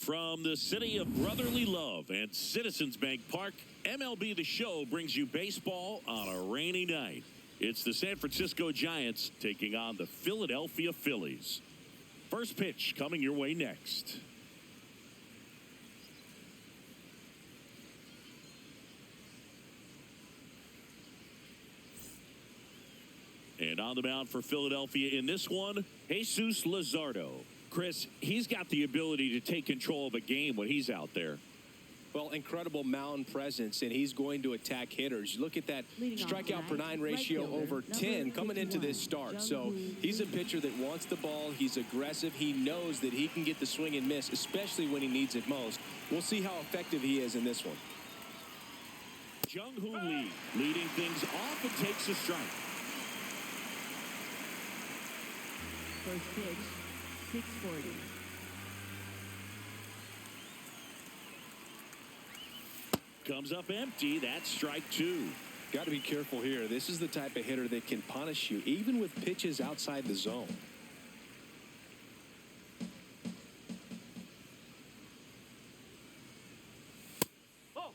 From the city of brotherly love and Citizens Bank Park, MLB The Show brings you baseball on a rainy night. It's the San Francisco Giants taking on the Philadelphia Phillies. First pitch coming your way next. And on the mound for Philadelphia in this one, Jesus Luzardo. Chris, he's got the ability to take control of a game when he's out there. Well, incredible mound presence, and he's going to attack hitters. You look at that strikeout per nine ratio over 10 coming into this start. So he's a pitcher that wants the ball. He's aggressive. He knows that he can get the swing and miss, especially when he needs it most. We'll see how effective he is in this one. Jung-Hoo Lee leading things off and takes a strike. First pitch, 640. Comes up empty. That's strike two. Got to be careful here. This is the type of hitter that can punish you, even with pitches outside the zone. Oh.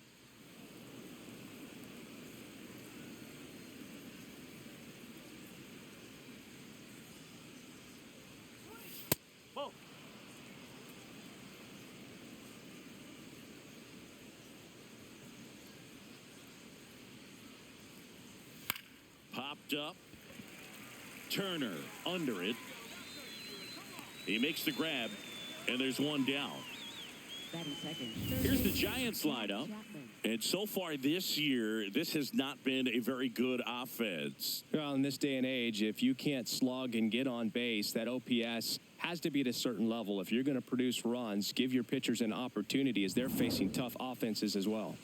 Oh. Popped up. Turner under it. He makes the grab, and there's one down. Here's the Giants lineup. And so far this year, this has not been a very good offense. Well, in this day and age, if you can't slug and get on base, that OPS has to be at a certain level. If you're going to produce runs, give your pitchers an opportunity as they're facing tough offenses as well.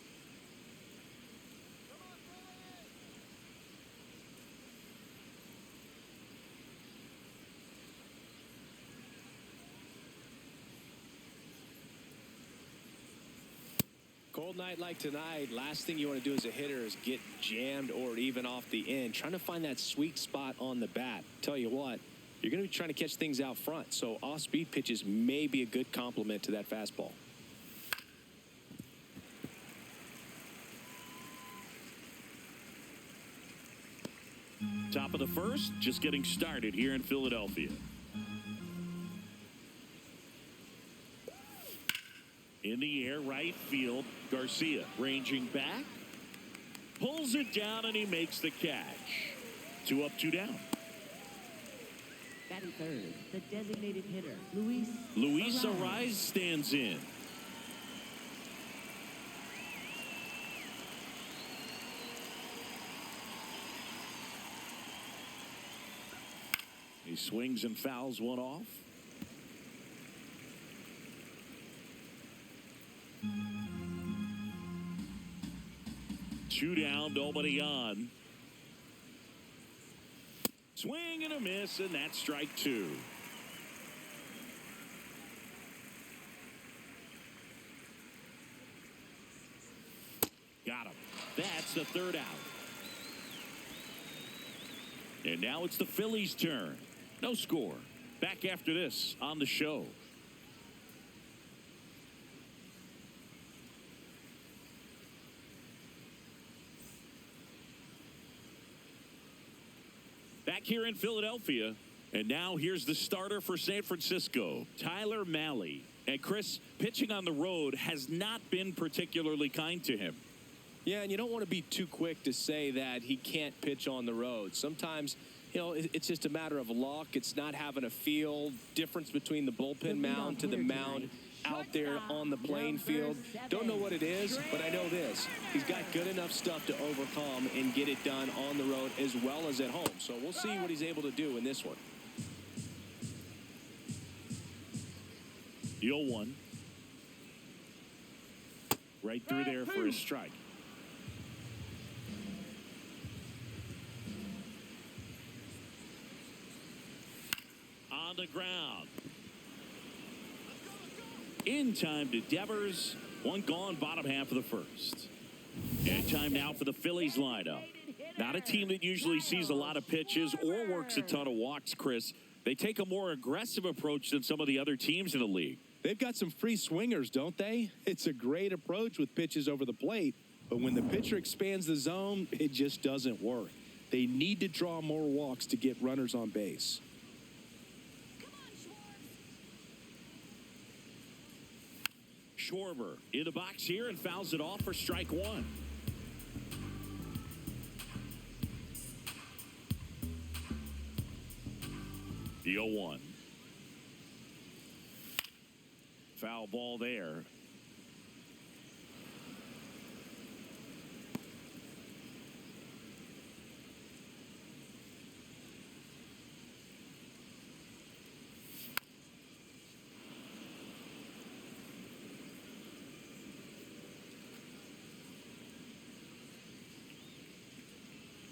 Cold night like tonight, last thing you want to do as a hitter is get jammed or even off the end. Trying to find that sweet spot on the bat. Tell you what, you're going to be trying to catch things out front. So off-speed pitches may be a good complement to that fastball. Top of the first, just getting started here in Philadelphia. In the air, right field, Garcia ranging back, pulls it down, and he makes the catch. 2 up, 2 down. Batting third, the designated hitter, Luis Arraez stands in. He swings and fouls one off. Two down, nobody on. Swing and a miss, and that's strike two. Got him. That's the third out. And now it's the Phillies' turn. No score. Back after this on the show. Back here in Philadelphia, and now here's the starter for San Francisco, Tyler Mahle. And Chris, pitching on the road has not been particularly kind to him. Yeah, and you don't want to be too quick to say that he can't pitch on the road. Sometimes, you know, it's just a matter of luck. It's not having a feel. Difference between the bullpen mound to the mound out there on the playing field. Don't know what it is, but I know this. He's got good enough stuff to overcome and get it done on the road as well as at home. So we'll see what he's able to do in this one. 0-1. Right through there for a strike. On the ground. In time to Devers. One gone, bottom half of the first. And time now for the Phillies lineup. Not a team that usually sees a lot of pitches or works a ton of walks, Chris. They take a more aggressive approach than some of the other teams in the league. They've got some free swingers, don't they? It's a great approach with pitches over the plate, but when the pitcher expands the zone, it just doesn't work. They need to draw more walks to get runners on base. Schwarber in the box here and fouls it off for strike one. The 0-1. Foul ball there.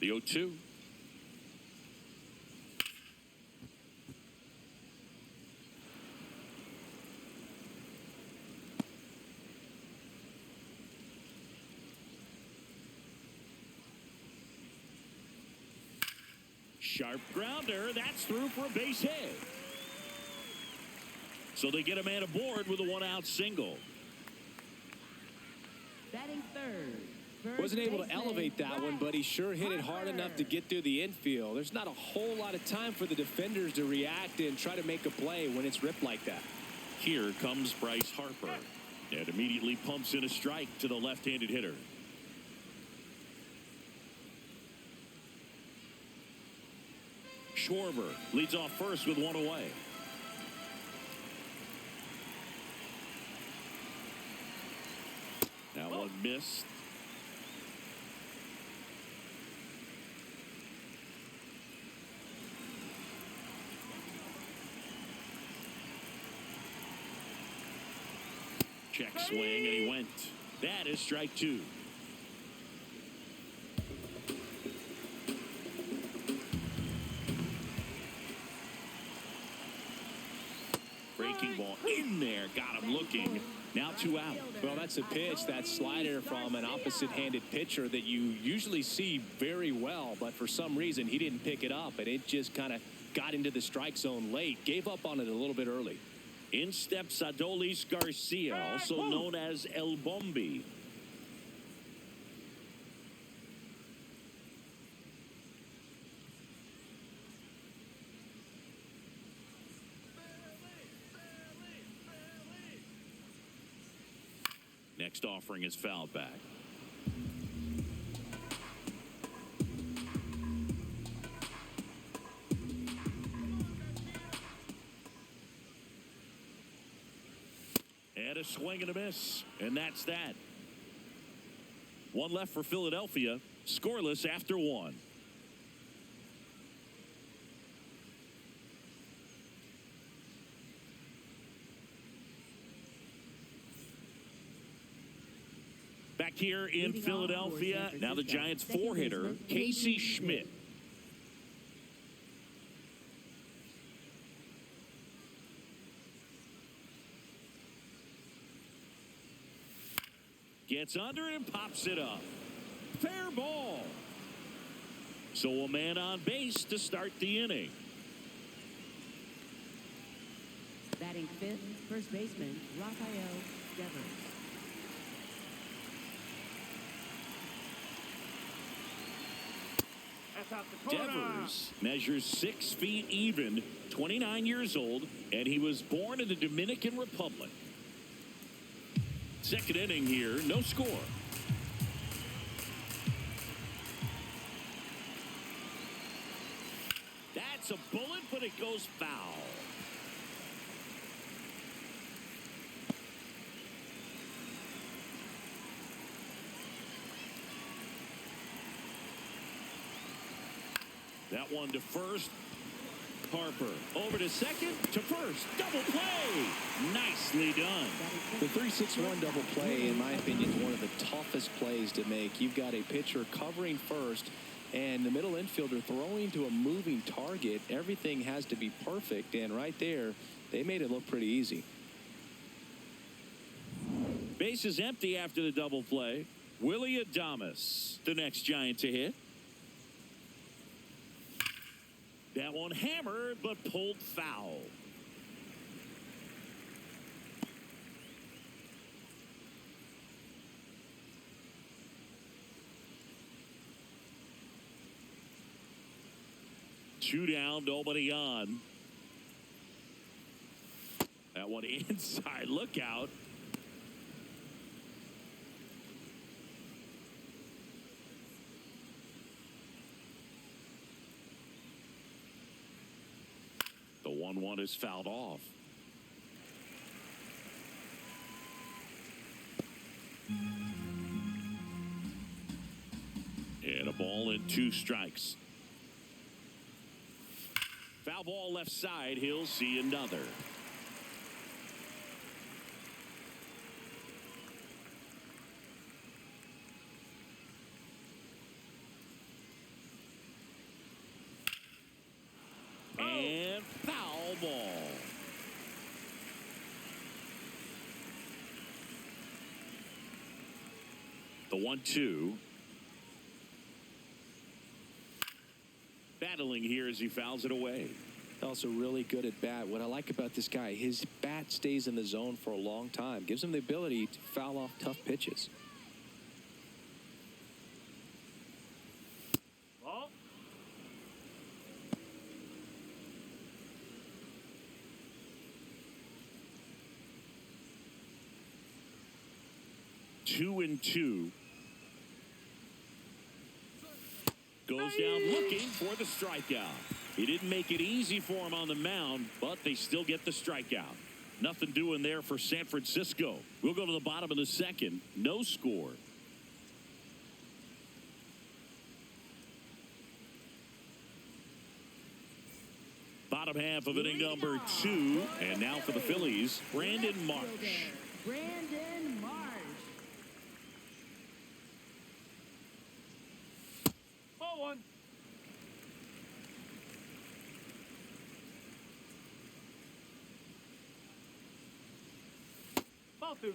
The 0-2. Sharp grounder. That's through for a base hit. So they get a man aboard with a one-out single. Batting third. Wasn't able to elevate that one, but he sure hit it hard enough to get through the infield. There's not a whole lot of time for the defenders to react and try to make a play when it's ripped like that. Here comes Bryce Harper. And immediately pumps in a strike to the left-handed hitter. Schwarber leads off first with one away. That one missed. Check swing, and he went. That is strike two. Breaking ball in there, got him looking. Now 2 out. Well, that's a pitch, that slider from an opposite-handed pitcher that you usually see very well, but for some reason he didn't pick it up, and it just kind of got into the strike zone late. Gave up on it a little bit early. In steps Adolis Garcia, also known as El Bombi. Next offering is fouled back. And a swing and a miss. And that's that. One left for Philadelphia. Scoreless after one. Back here in Philadelphia, now the Giants four-hitter, Casey Schmidt. Gets under it and pops it up. Fair ball. So a man on base to start the inning. Batting fifth, first baseman, Rafael Devers. Devers measures 6 feet even, 29 years old, and he was born in the Dominican Republic. Second inning here, no score. That's a bullet, but it goes foul. That one to first. Harper over to second, to first. Double play. Nicely done. The 3-6-1 double play, in my opinion, is one of the toughest plays to make. You've got a pitcher covering first and the middle infielder throwing to a moving target. Everything has to be perfect, and right there, they made it look pretty easy. Base is empty after the double play. Willie Adames, the next Giant to hit. That one hammered, but pulled foul. 2 down, nobody on. That one inside. Look out. The 1-1 is fouled off. And a ball and 2 strikes. Foul ball left side. He'll see another. And foul ball. The 1-2. Battling here as he fouls it away. Also really good at bat. What I like about this guy, his bat stays in the zone for a long time. Gives him the ability to foul off tough pitches. Ball. Two and 2. Goes down looking for the strikeout. He didn't make it easy for him on the mound, but they still get the strikeout. Nothing doing there for San Francisco. We'll go to the bottom of the second. No score. Bottom half of inning number 2. And now for the Phillies, Brandon Marsh. Brandon Marsh. Ball 1. Ball 2.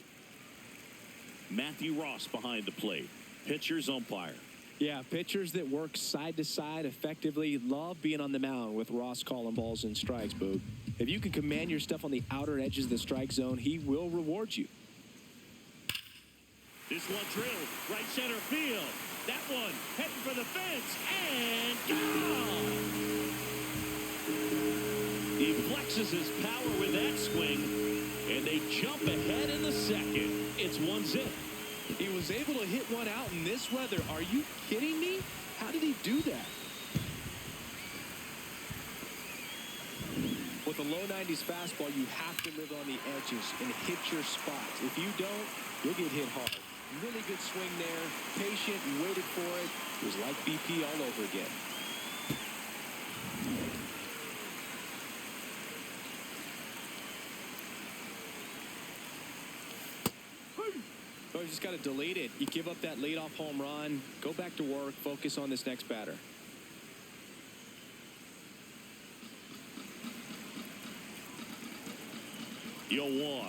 Matthew Ross behind the plate. Pitcher's umpire. Yeah, pitchers that work side to side effectively love being on the mound with Ross calling balls and strikes, Boog. If you can command your stuff on the outer edges of the strike zone, he will reward you. This one drilled right center field. That one heading for the fence and gone. He flexes his power with that swing, and they jump ahead in the second. It's 1-0. He was able to hit one out in this weather. Are you kidding me? How did he do that? With a low 90s fastball, you have to live on the edges and hit your spots. If you don't, you'll get hit hard. Really good swing there. Patient, you waited for it. It was like BP all over again. Oh, you just got to delete it. You give up that leadoff home run. Go back to work. Focus on this next batter. Yo, 1.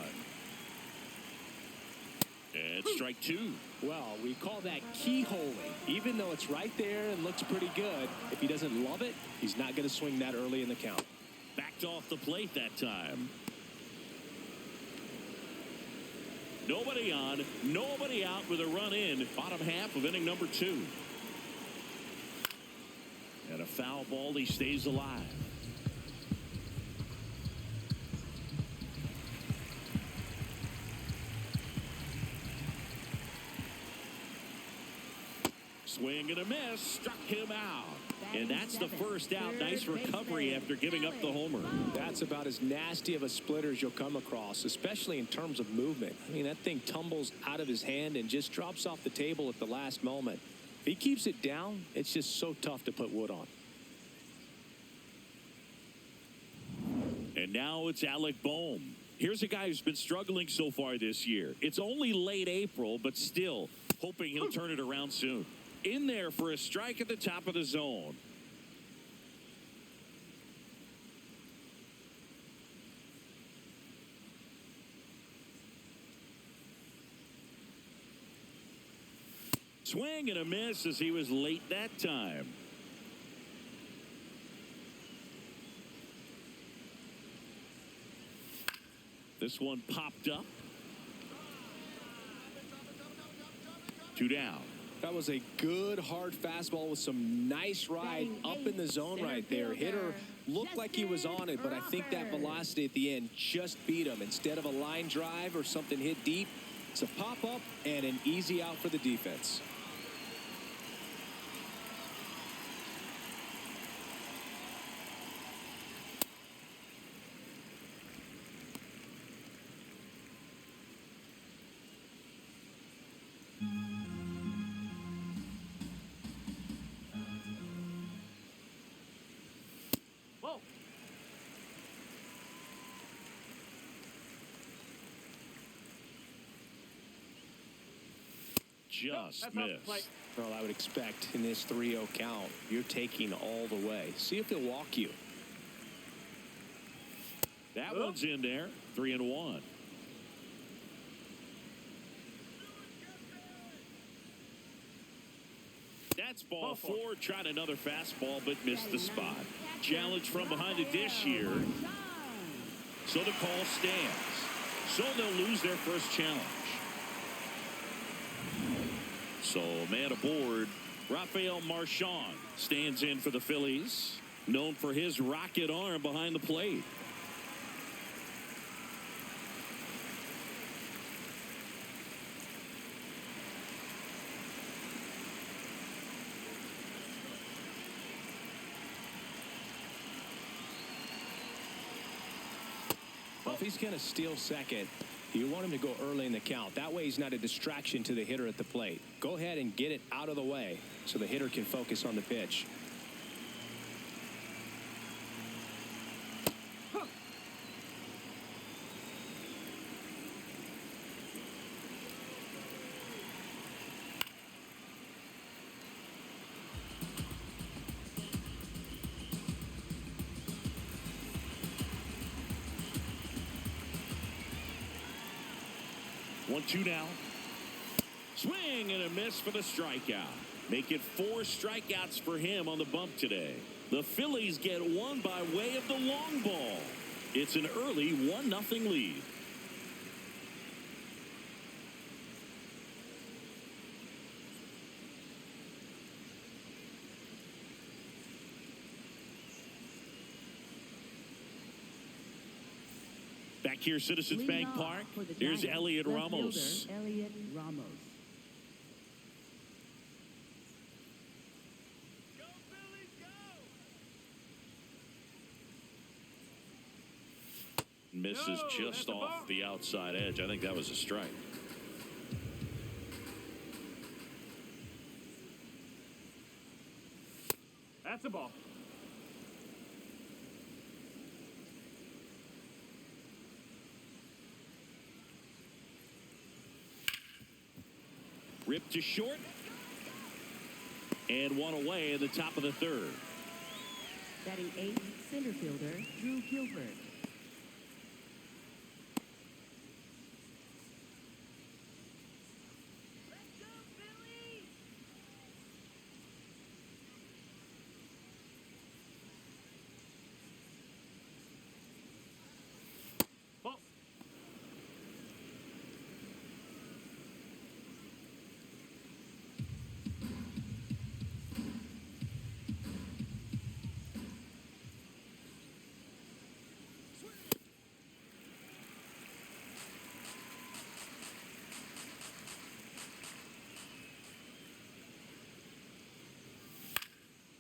And strike 2. Well, we call that keyholing. Even though it's right there and looks pretty good, if he doesn't love it, he's not going to swing that early in the count. Backed off the plate that time. Nobody on, nobody out with a run in. Bottom half of inning number 2. And a foul ball. He stays alive. Swing and a miss. Struck him out. And that's the first out. Nice recovery after giving up the homer. That's about as nasty of a splitter as you'll come across, especially in terms of movement. I mean, that thing tumbles out of his hand and just drops off the table at the last moment. If he keeps it down, it's just so tough to put wood on. And now it's Alec Bohm. Here's a guy who's been struggling so far this year. It's only late April, but still hoping he'll turn it around soon. In there for a strike at the top of the zone. Swing and a miss as he was late that time. This one popped up. 2 down. That was a good hard fastball with some nice ride up in the zone right there. Hitter looked like he was on it, but I think that velocity at the end just beat him. Instead of a line drive or something hit deep, it's a pop-up and an easy out for the defense. Whoa. Just That's off the missed. plate. Well, I would expect in this 3-0 count, you're taking all the way. See if he'll walk you. That one's in there. 3-1. That's ball four. Tried another fastball, but missed the spot. Challenge from behind the dish here. So the call stands. So they'll lose their first challenge. So man aboard. Rafael Marchand stands in for the Phillies. Known for his rocket arm behind the plate. Well, if he's going to steal second, you want him to go early in the count. That way he's not a distraction to the hitter at the plate. Go ahead and get it out of the way so the hitter can focus on the pitch. 1-2 now. Swing and a miss for the strikeout. Make it 4 strikeouts for him on the bump today. The Phillies get one by way of the long ball. It's an early 1-0 lead. Back here, Citizens Bank Park. Here's Elliot Ramos. Elliot Ramos. Go, Phillies, go! Misses No, just that's a ball. off the outside edge. I think that was a strike. That's a ball. Ripped to short. And one away in the top of the third. Batting 8th, center fielder Drew Gilbert. Ball.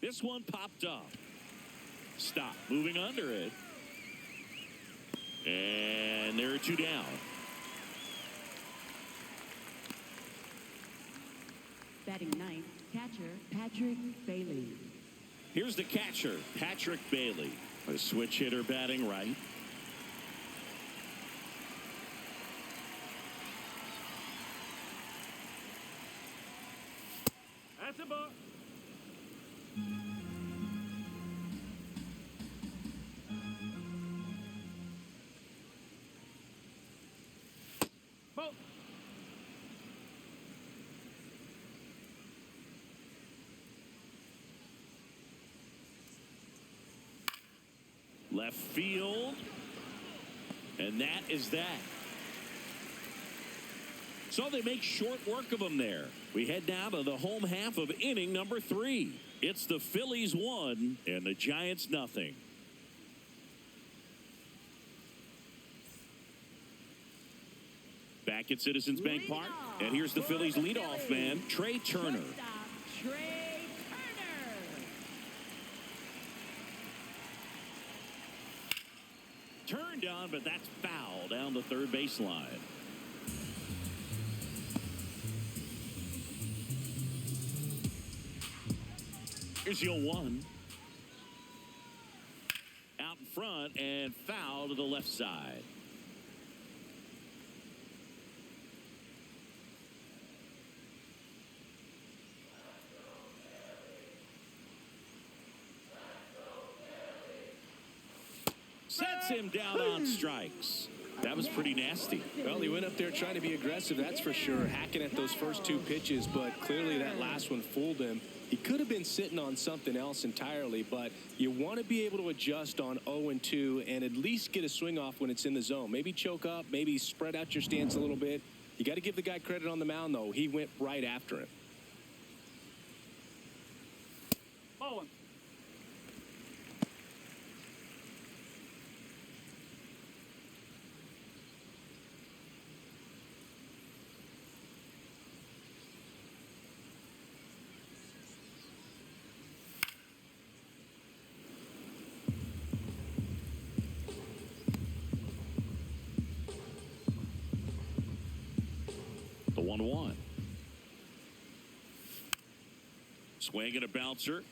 This one popped up. Stop. Moving under it. And there are 2 down. Batting 9th, catcher Patrick Bailey. Here's the catcher, Patrick Bailey. A switch hitter batting right. That's a ball. Ball. Left field. And that is that. So So they make short work of him there. We head now to the home half of inning number 3. It's the Phillies 1 and the Giants nothing. Back at Citizens Bank Park, and here's the Phillies leadoff man, Trey Turner. Trey Turner. Turned on, but that's foul down the third baseline. Here's your 1. Out in front and foul to the left side. Sets him down on strikes. That was pretty nasty. Well, he went up there trying to be aggressive, that's for sure, hacking at those first 2 pitches, but clearly that last one fooled him. He could have been sitting on something else entirely, but you want to be able to adjust on 0-2 and at least get a swing off when it's in the zone. Maybe choke up, maybe spread out your stance a little bit. You got to give the guy credit on the mound, though. He went right after him. Ball 1. The 1-1. Swing and a bouncer,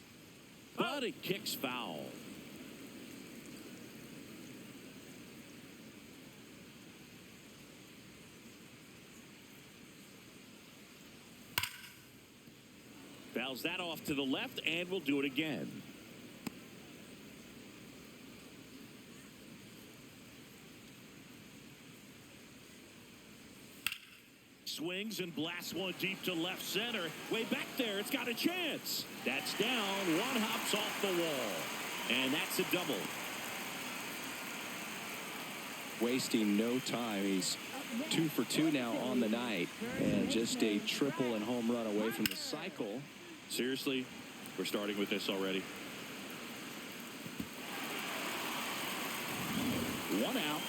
but it kicks foul. Fouls that off to the left, and we'll do it again. Swings and blasts one deep to left center. Way back there, it's got a chance. That's down. One hops off the wall. And that's a double. Wasting no time. He's 2 for 2 now on the night. And just a triple and home run away from the cycle. Seriously, we're starting with this already. 1 out.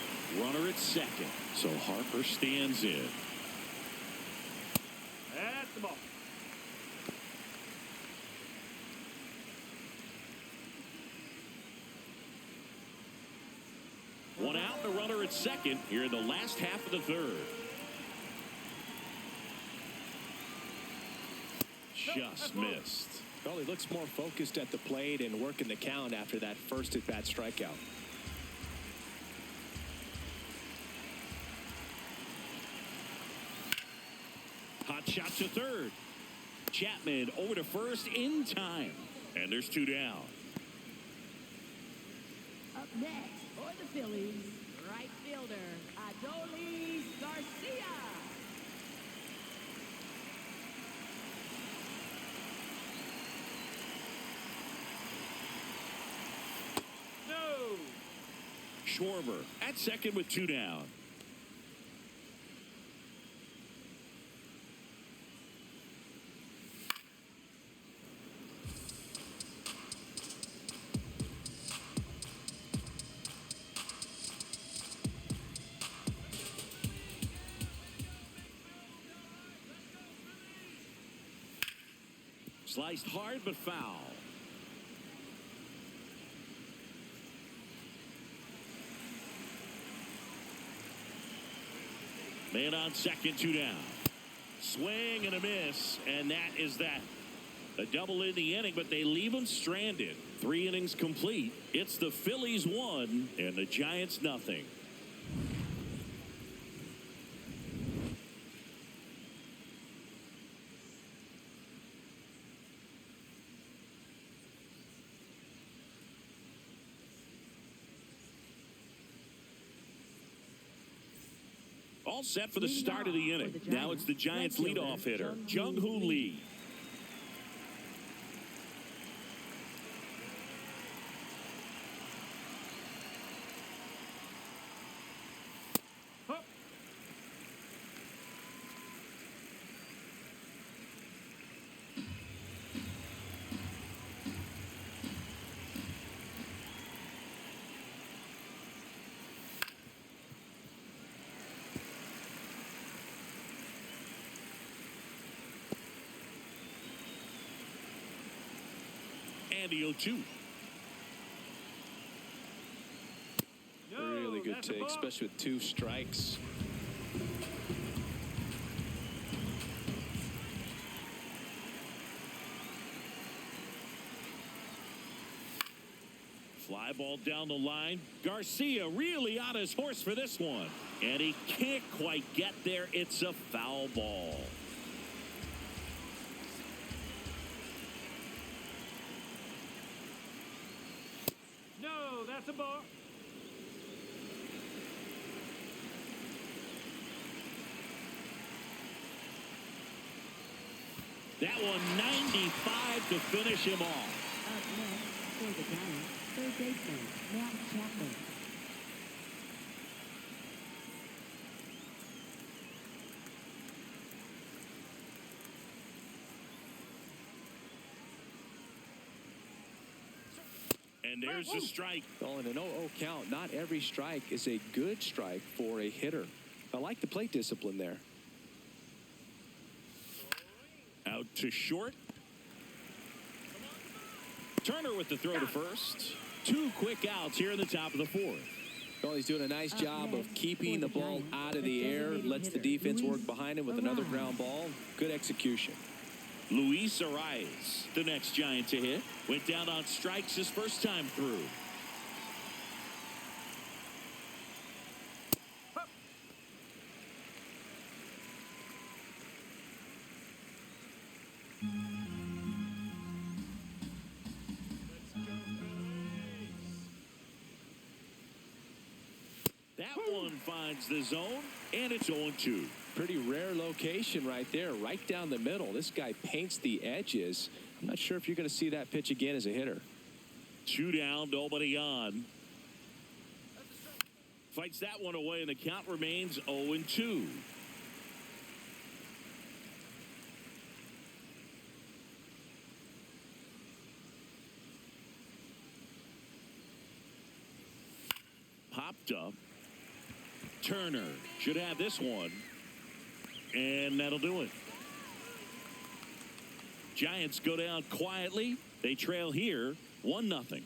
Runner at second. So Harper stands in. That's the ball. One out, and a runner at second here in the last half of the third. Just missed. Well, he looks more focused at the plate and working the count after that first at-bat strikeout. Hot shot to third. Chapman over to first in time. And there's 2 down. Up next for the Phillies, right fielder, Adolis Garcia. No. Schwarber at second with 2 down. Sliced hard but foul. Man on second, 2 down. Swing and a miss, and that is that. A double in the inning, but they leave him stranded. 3 innings complete. It's the Phillies 1 and the Giants nothing. All set for the start of the inning. Now it's the Giants leadoff hitter, Jung-Hoo Lee. And the 0-2. No, Really good that's a take, ball. especially with 2 strikes. Fly ball down the line. Garcia really on his horse for this one. And he can't quite get there. It's a foul ball. No, that's a ball. That one 95 to finish him off. Up next for the Giants, third baseman, Matt Chapman. And there's the strike. Well, in an 0-0 count, not every strike is a good strike for a hitter. I like the plate discipline there. Out to short. Turner with the throw to first. 2 quick outs here in the top of the 4th. Well, he's doing a nice job of keeping the ball out of the air. Lets the defense work behind him with another ground ball. Good execution. Luis Arias, the next Giant to hit. Went down on strikes his first time through. That one finds the zone, and it's 0-2. Pretty rare location right there, right down the middle. This guy paints the edges. I'm not sure if you're going to see that pitch again as a hitter. 2 down, nobody on. Fights that one away, and the count remains 0-2. Popped up. Turner should have this one. And that'll do it. Giants go down quietly. They trail here 1-0.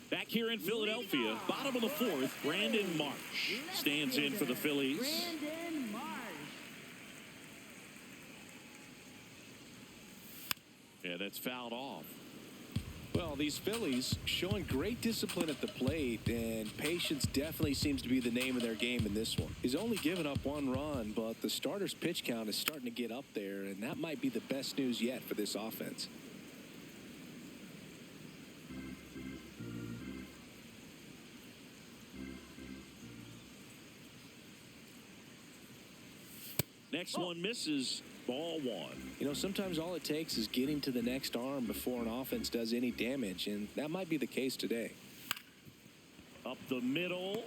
Back here in Philadelphia, bottom of the 4th, Brandon Marsh stands in for the Phillies. Brandon Marsh. Yeah, that's fouled off. Well, these Phillies showing great discipline at the plate, and patience definitely seems to be the name of their game in this one. He's only given up 1 run, but the starter's pitch count is starting to get up there, and that might be the best news yet for this offense. Next one misses. Ball 1. You know, sometimes all it takes is getting to the next arm before an offense does any damage, and that might be the case today. Up the middle.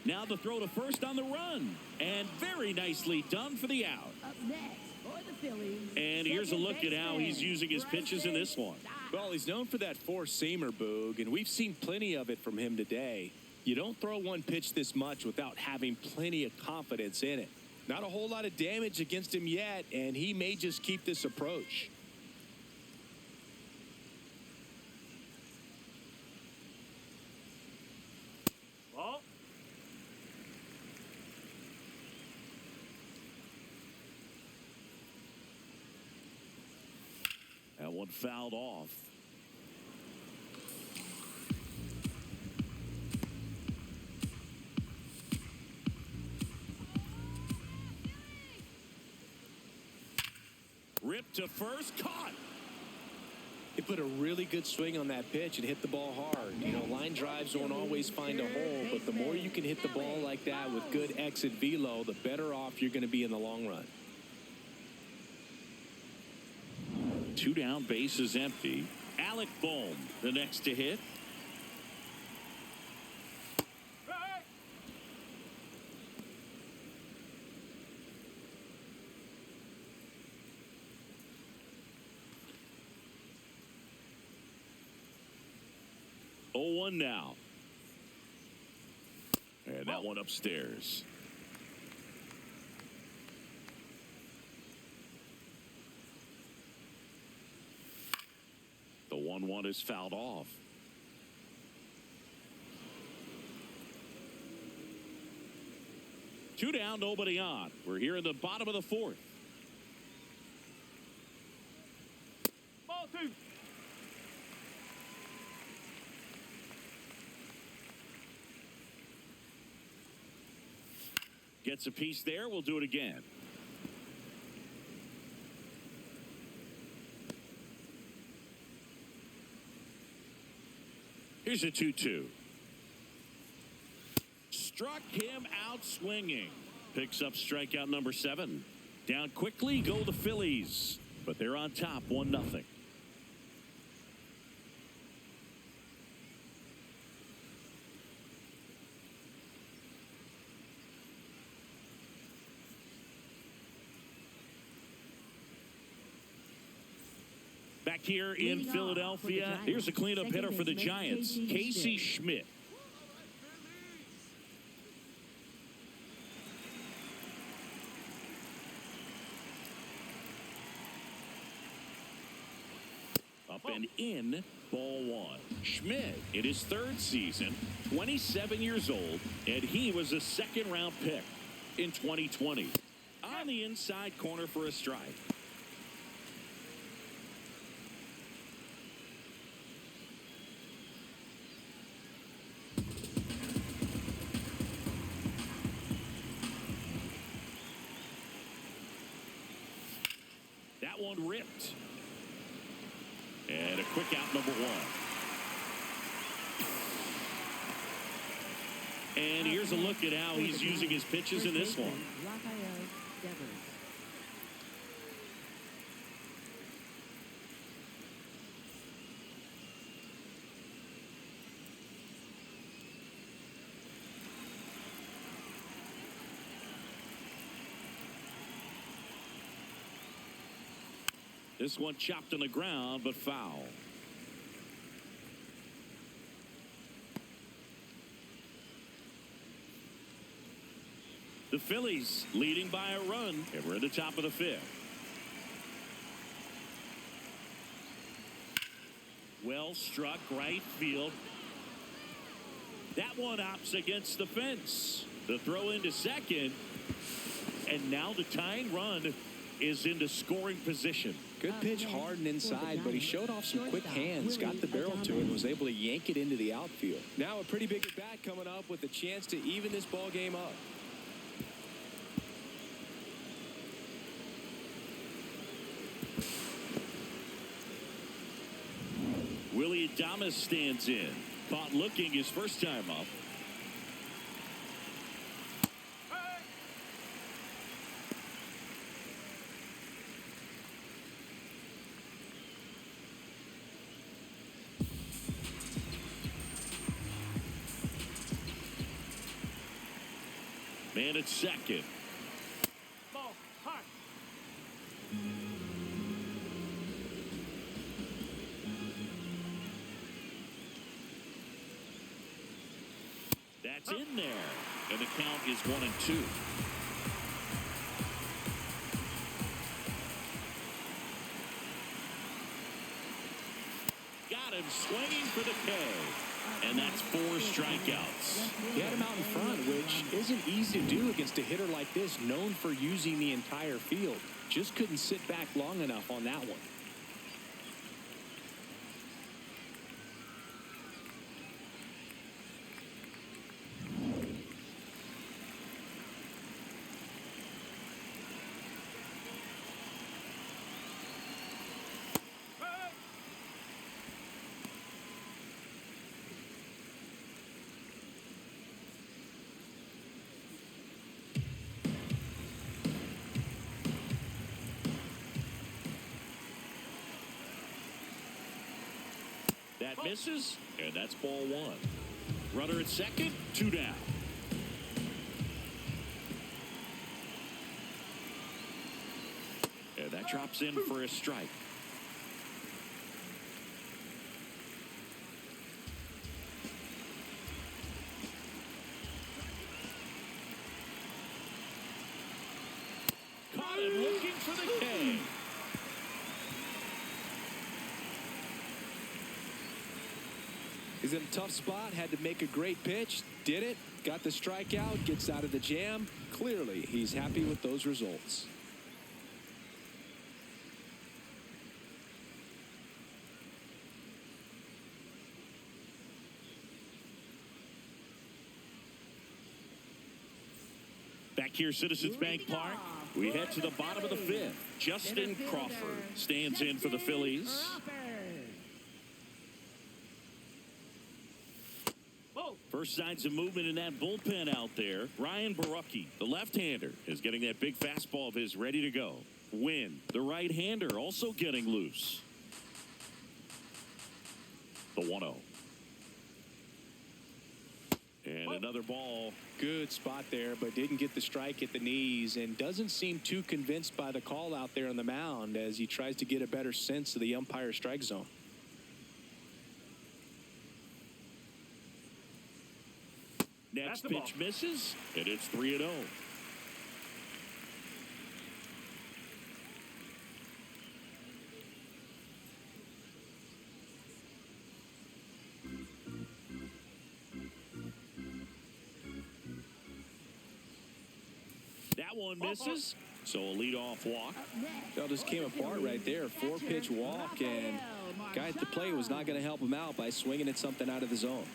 Now the throw to first on the run. And very nicely done for the out. Up next for the Phillies. And here's a look at how he's using his pitches in this one. Well, he's known for that 4-seamer, Boog, and we've seen plenty of it from him today. You don't throw one pitch this much without having plenty of confidence in it. Not a whole lot of damage against him yet, and he may just keep this approach. Ball. That one fouled off. Ripped to first, caught. He put a really good swing on that pitch and hit the ball hard. You know, line drives don't always find a hole, but the more you can hit the ball like that with good exit velo, the better off you're going to be in the long run. 2 down, base is empty. Alec Bohm, the next to hit. Hey! Oh, 1 now. And that one upstairs. The 1-1 is fouled off. Two down, nobody on. We're here in the bottom of the fourth. Ball 2. Gets a piece there. We'll do it again. Here's a 2-2. Struck him out swinging. Picks up strikeout number 7. Down quickly go the Phillies, but they're on top 1-0. Back here in Philadelphia, here's a cleanup hitter for the Giants, Casey Schmidt. Up and in, ball 1. Schmidt in his 3rd season, 27 years old, and he was a second-round pick in 2020. On the inside corner for a strike. That one ripped. And a quick out, number 1. And here's a look at how he's using his pitches in this one. This one chopped on the ground, but foul. The Phillies leading by a run, and we're at the top of the 5th. Well struck right field. That one opts against the fence. The throw into second, and now the tying run is into scoring position. Good pitch, hard and inside, but he showed off some quick hands, got the barrel to it, and was able to yank it into the outfield. Now a pretty big at bat coming up with a chance to even this ball game up. Willie Adames stands in. Caught looking his first time up. Man at second. Ball high. That's in there. And the count is 1-2. Got him swinging for the K. And that's 4 strikeouts. He had him out in front, which isn't easy to do against a hitter like this, known for using the entire field. Just couldn't sit back long enough on that one. That misses, and that's ball 1. Runner at second, 2 down. And that drops in for a strike. He's in a tough spot, had to make a great pitch, did it, got the strikeout, gets out of the jam. Clearly, he's happy with those results. Back here, Citizens Bank Park, we head to the bottom of the fifth. Justin Crawford stands in for the Phillies. First signs of movement in that bullpen out there. Ryan Barucki, the left-hander, is getting that big fastball of his ready to go. Wynn, the right-hander, also getting loose. The 1-0. And another ball. Good spot there, but didn't get the strike at the knees and doesn't seem too convinced by the call out there on the mound as he tries to get a better sense of the umpire strike zone. Next pitch misses, and it's 3-0. That one misses, so a leadoff walk. That just came apart right there. 4-pitch walk, and guy at the plate was not going to help him out by swinging at something out of the zone.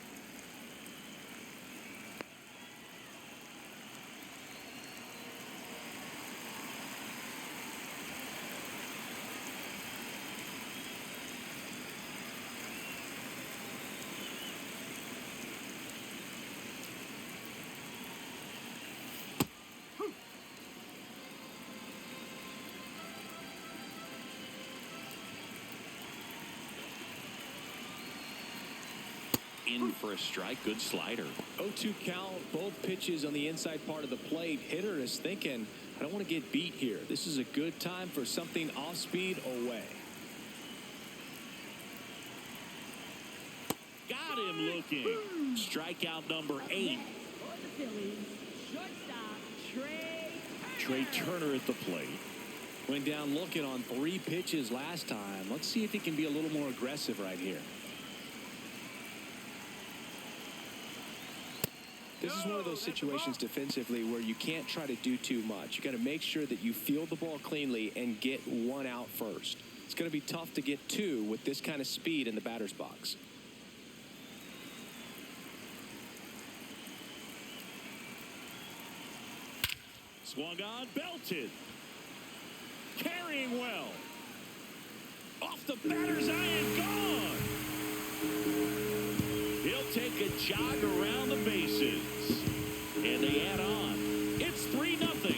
In for a strike. Good slider. 0-2 count. Both pitches on the inside part of the plate. Hitter is thinking, I don't want to get beat here. This is a good time for something off speed away. Got him looking. Strikeout number 8. For the Phillies, shortstop Trey Turner at the plate. Went down looking on 3 pitches last time. Let's see if he can be a little more aggressive right here. This is one of those situations defensively where you can't try to do too much. You got to make sure that you field the ball cleanly and get 1 out first. It's going to be tough to get 2 with this kind of speed in the batter's box. Swung on, belted. Carrying well. Off the batter's eye and gone. He'll take a jog around the bases. And they add on. It's 3-0.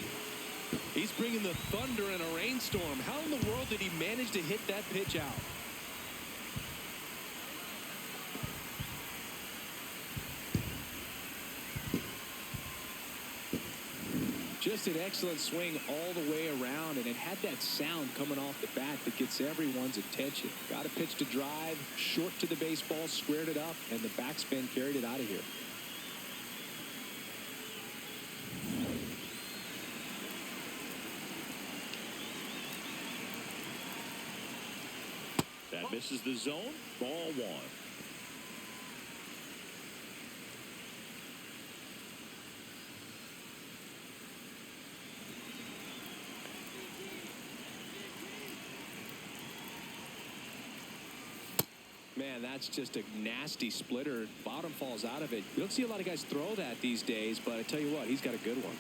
He's bringing the thunder in a rainstorm. How in the world did he manage to hit that pitch out? Just an excellent swing all the way around, and it had that sound coming off the bat that gets everyone's attention. Got a pitch to drive, short to the baseball, squared it up, and the backspin carried it out of here. That misses the zone. Ball 1. Man, that's just a nasty splitter. Bottom falls out of it. You don't see a lot of guys throw that these days, but I tell you what, he's got a good one.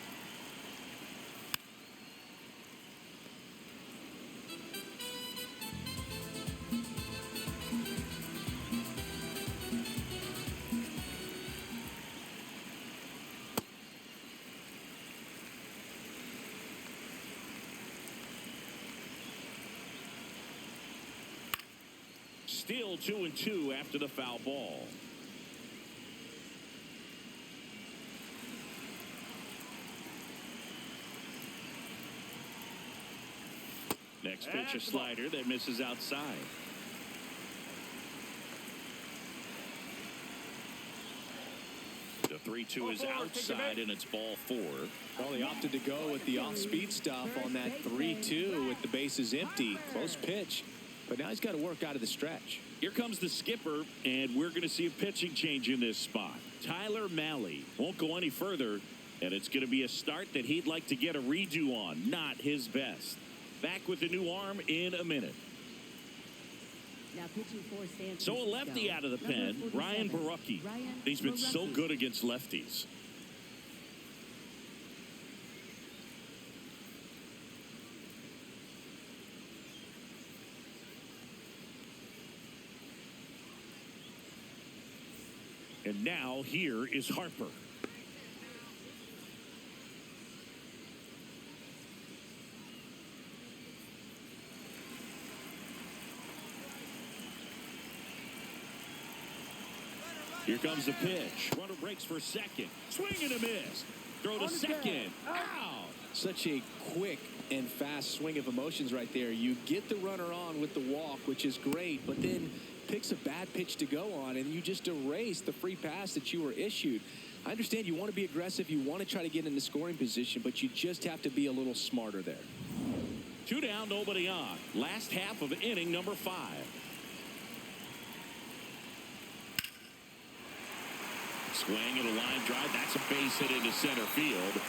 Still 2-2 after the foul ball. Next pitch, a slider that misses outside. The 3-2 is outside, and it's ball 4. Well, he opted to go with the off-speed stuff on that 3-2 with the bases empty. Close pitch. But now he's got to work out of the stretch. Here comes the skipper, and we're going to see a pitching change in this spot. Tyler Mahle won't go any further, and it's going to be a start that he'd like to get a redo on. Not his best. Back with the new arm in a minute. Now pitching for San So a lefty out of the pen, Ryan Borucki. He's been so good against lefties. And now here is Harper. Here comes the pitch. Runner breaks for second. Swing and a miss. Throw to second. Out. Such a quick and fast swing of emotions right there. You get the runner on with the walk, which is great, but then picks a bad pitch to go on, and you just erase the free pass that you were issued. I understand you want to be aggressive. You want to try to get in the scoring position, but you just have to be a little smarter there. 2 down, nobody on. Last half of inning number 5. Swing and a line drive. That's a base hit into center field.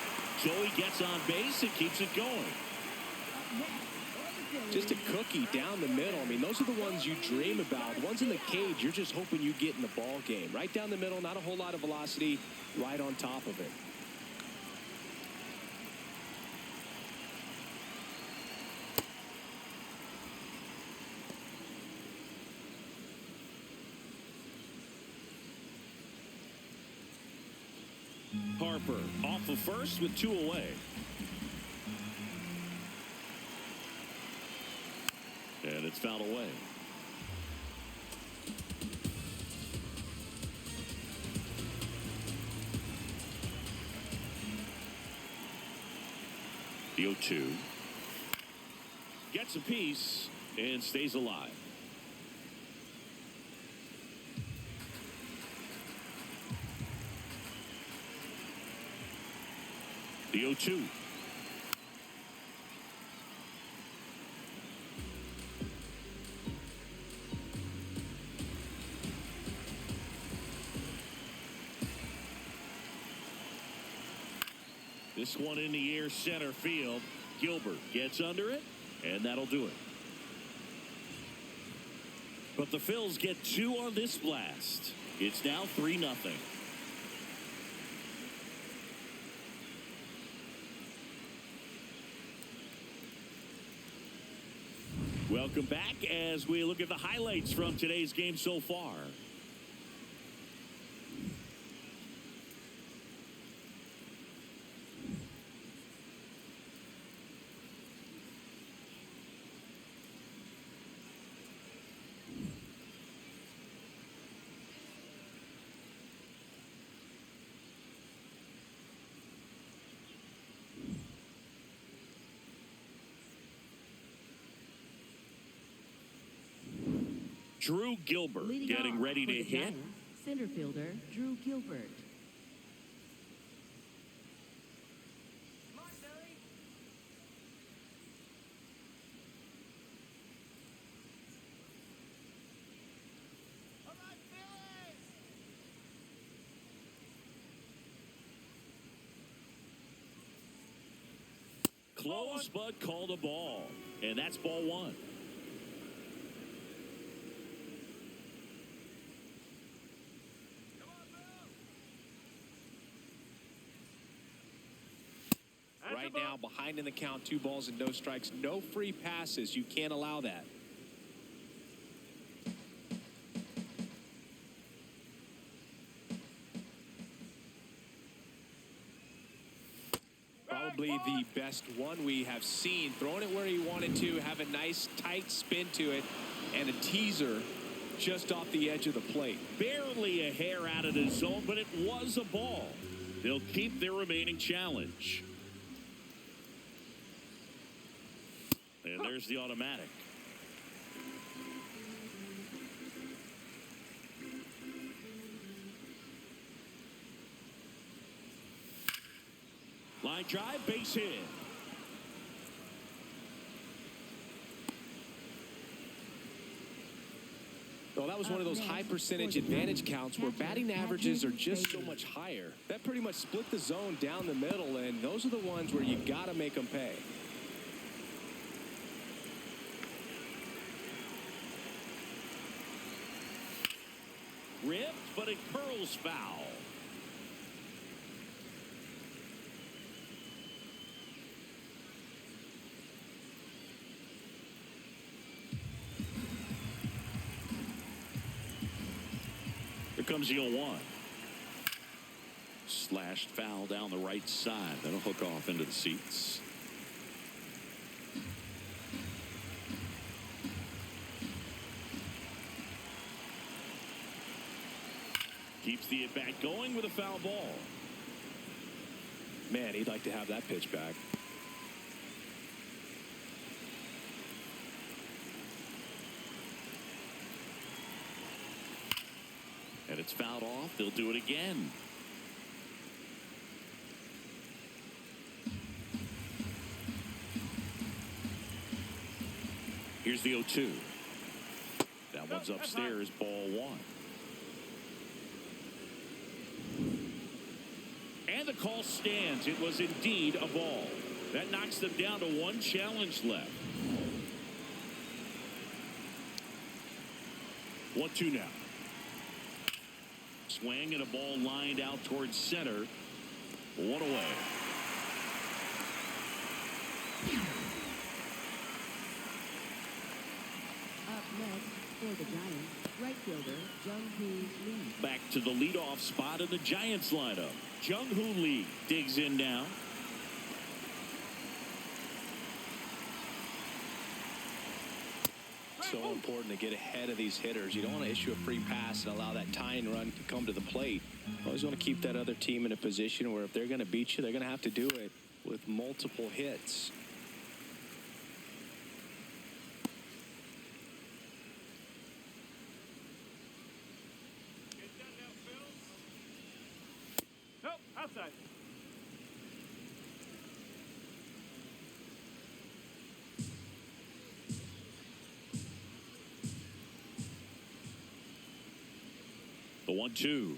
Joey gets on base and keeps it going. Just a cookie down the middle. I mean, those are the ones you dream about. The ones in the cage, you're just hoping you get in the ball game. Right down the middle, not a whole lot of velocity, right on top of it. Harper off of first with 2 away. And it's fouled away. The 0-2. Gets a piece and stays alive. The 0-2. This one in the air, center field. Gilbert gets under it, and that'll do it. But the Phils get 2 on this blast. It's now 3-0. Welcome back as we look at the highlights from today's game so far. Drew Gilbert getting ready to hit. Center fielder Drew Gilbert. Close, but called a ball. And that's ball 1. Right now, behind in the count, 2 balls and no strikes. No free passes. You can't allow that. Probably the best one we have seen. Throwing it where he wanted to, have a nice tight spin to it, and a teaser just off the edge of the plate. Barely a hair out of the zone, but it was a ball. They'll keep their remaining challenge. And there's the automatic. Line drive, base hit. Well, that was one of those high percentage advantage counts where batting averages are just so much higher. That pretty much split the zone down the middle, and those are the ones where you got to make them pay. Ripped, but it curls foul. Here comes the 0-1. Slashed foul down the right side. That'll hook off into the seats. Keeps the at-bat going with a foul ball. Man, he'd like to have that pitch back. And it's fouled off. They'll do it again. Here's the 0-2. That one's upstairs, ball 1. And the call stands. It was indeed a ball. That knocks them down to 1 challenge left. 1-2 now. Swing and a ball lined out towards center. 1 away. Up next for the Giants, right fielder Jung-Hoo Lee. Back to the leadoff spot in the Giants lineup. Jung-Hoo Lee digs in now. So important to get ahead of these hitters. You don't want to issue a free pass and allow that tying run to come to the plate. You always want to keep that other team in a position where if they're going to beat you, they're going to have to do it with multiple hits. Nope, outside. The 1-2.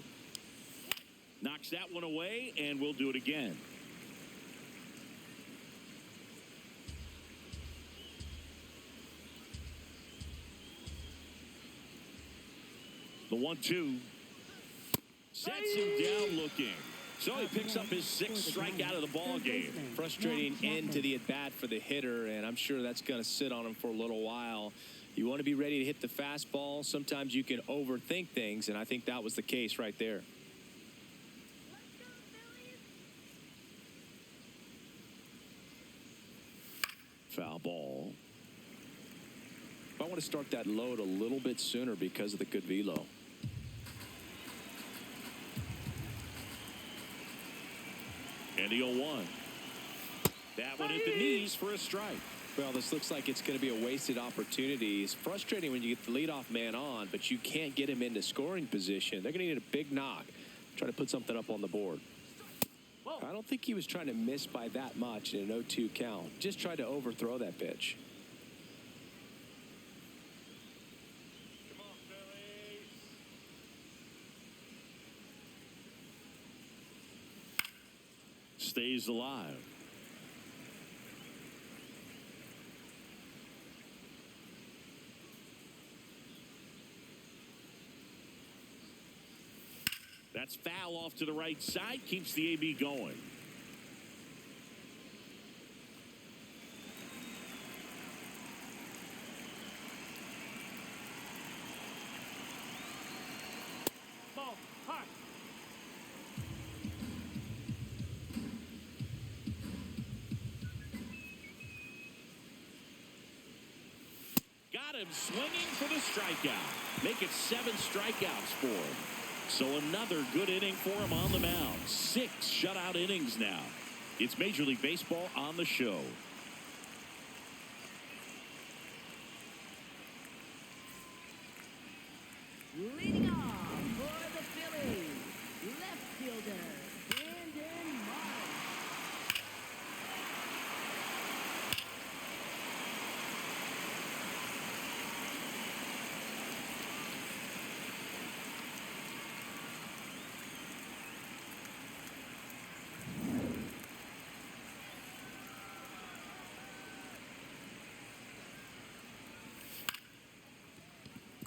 Knocks that one away, and we'll do it again. The 1-2. Sets him down looking. So he picks up his 6th strikeout of the ball game. Frustrating end to the at-bat for the hitter, and I'm sure that's going to sit on him for a little while. You want to be ready to hit the fastball. Sometimes you can overthink things, and I think that was the case right there. Foul ball. I want to start that load a little bit sooner because of the good velo. And the 0-1. That one hit the knees for a strike. Well, this looks like it's going to be a wasted opportunity. It's frustrating when you get the leadoff man on, but you can't get him into scoring position. They're going to need a big knock. Try to put something up on the board. I don't think he was trying to miss by that much in an 0-2 count. Just tried to overthrow that pitch. Come on, Phillies. Stays alive. That's foul off to the right side. Keeps the AB going. Ball, hard. Got him swinging for the strikeout. Make it 7 strikeouts for him. So another good inning for him on the mound. 6 shutout innings now. It's Major League Baseball on the show. Leading off for the Phillies, left fielder Brandon Marsh.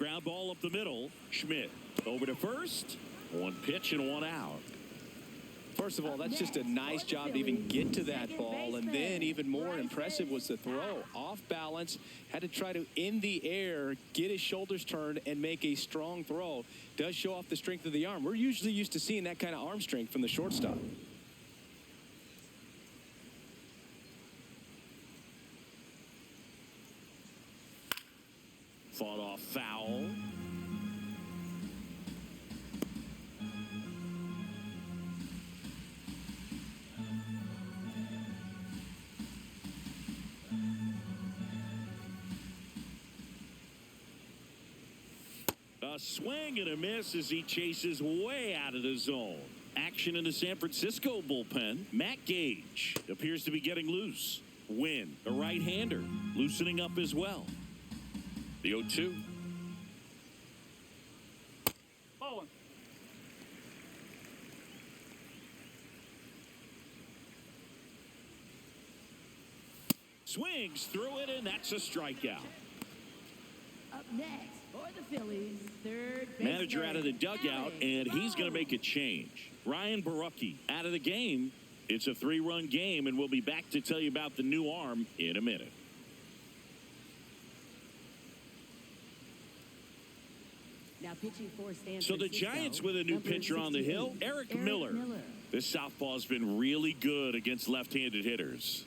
Ground ball up the middle. Schmidt over to first. One pitch and one out. First of all, that's just a nice job to even get to that ball. And then even more impressive was the throw. Off balance, had to try to, in the air, get his shoulders turned and make a strong throw. Does show off the strength of the arm. We're usually used to seeing that kind of arm strength from the shortstop. Fought off foul. A swing and a miss as he chases way out of the zone. Action in the San Francisco bullpen. Matt Gage appears to be getting loose. Wynn, a right-hander, loosening up as well. The 0-2. Ball one. Swings through it, and that's a strikeout. Up next for the Phillies, third baseman. Manager out of the dugout, and he's going to make a change. Ryan Barucki out of the game. It's a 3-run game, and we'll be back to tell you about the new arm in a minute. Now pitching for San So the Francisco, Giants with a new number pitcher on the hill, 68, Eric Miller. This southpaw's been really good against left-handed hitters.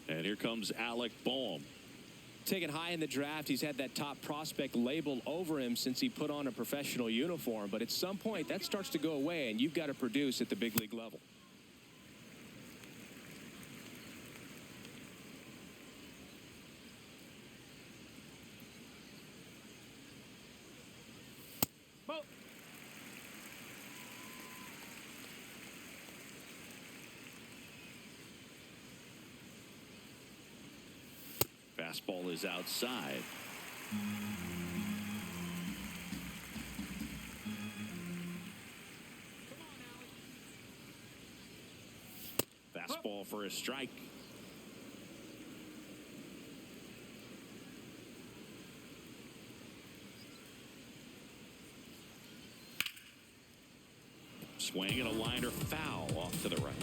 And here comes Alec Bohm. Taken high in the draft, he's had that top prospect label over him since he put on a professional uniform. But at some point, that starts to go away, and you've got to produce at the big league level. Ball. Fastball is outside. Fastball for a strike. Swing and a liner foul off to the right.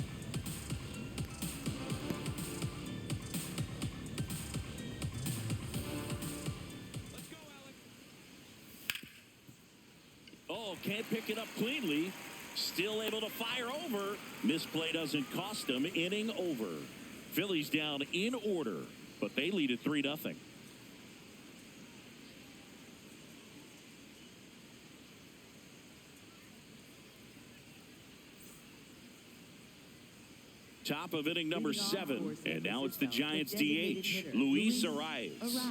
Oh, can't pick it up cleanly. Still able to fire over. Misplay doesn't cost them. Inning over. Phillies down in order, but they lead at 3-0. Top of inning number 7, and now it's the Giants DH, Luis Arias.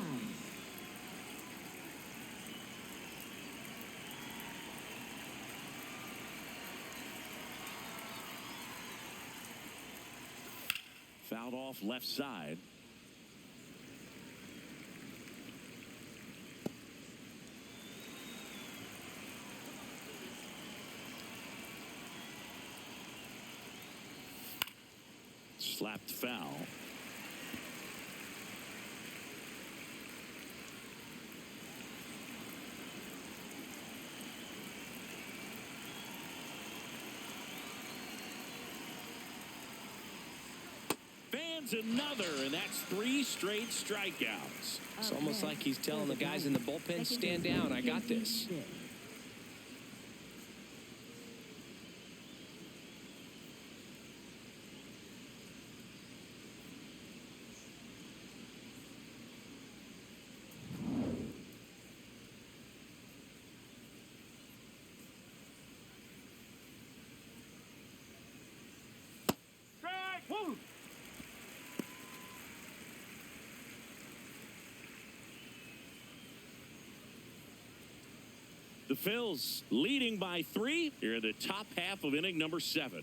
Fouled off left side. Slapped foul. Fans another, and that's 3 straight strikeouts. It's almost like he's telling the guys in the bullpen, stand down, I got this. Strike. Woo. The Phils leading by 3 here in the top half of inning number 7.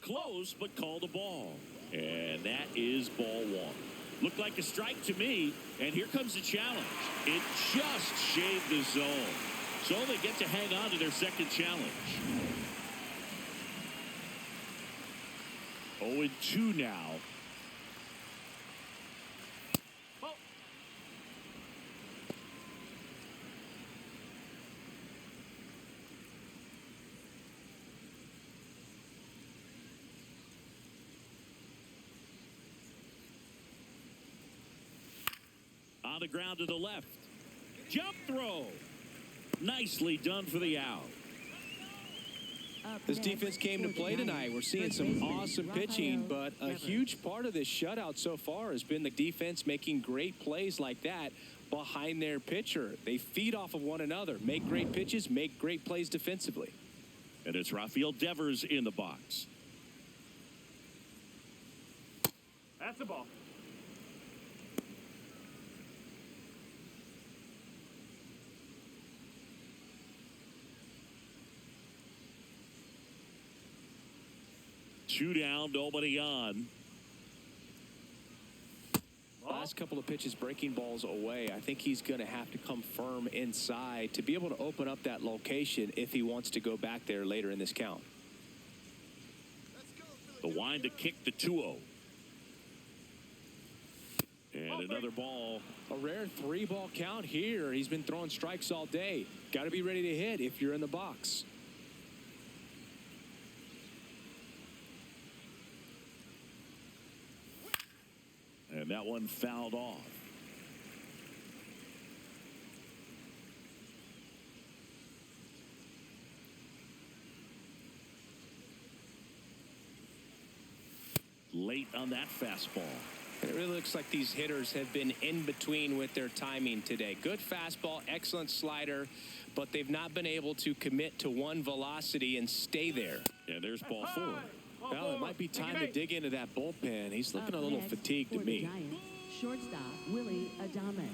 Close, but called a ball. And that is ball 1. Looked like a strike to me, and here comes the challenge. It just shaved the zone. So they get to hang on to their second challenge. 0-2 now. Ball. On the ground to the left. Jump throw. Nicely done for the out. This defense came to play tonight. We're seeing some awesome pitching, but a huge part of this shutout so far has been the defense making great plays like that behind their pitcher. They feed off of one another, make great pitches, make great plays defensively. And it's Rafael Devers in the box. That's the ball. Two down, nobody on. Last couple of pitches breaking balls away. I think he's going to have to come firm inside to be able to open up that location if he wants to go back there later in this count. The wind to kick the 2-0. And another ball. A rare 3-ball count here. He's been throwing strikes all day. Got to be ready to hit if you're in the box. And that one fouled off. Late on that fastball. It really looks like these hitters have been in between with their timing today. Good fastball, excellent slider, but they've not been able to commit to one velocity and stay there. And there's ball 4. Well, it might be time to dig into that bullpen. He's looking a little fatigued to me. Shortstop Willie Adames.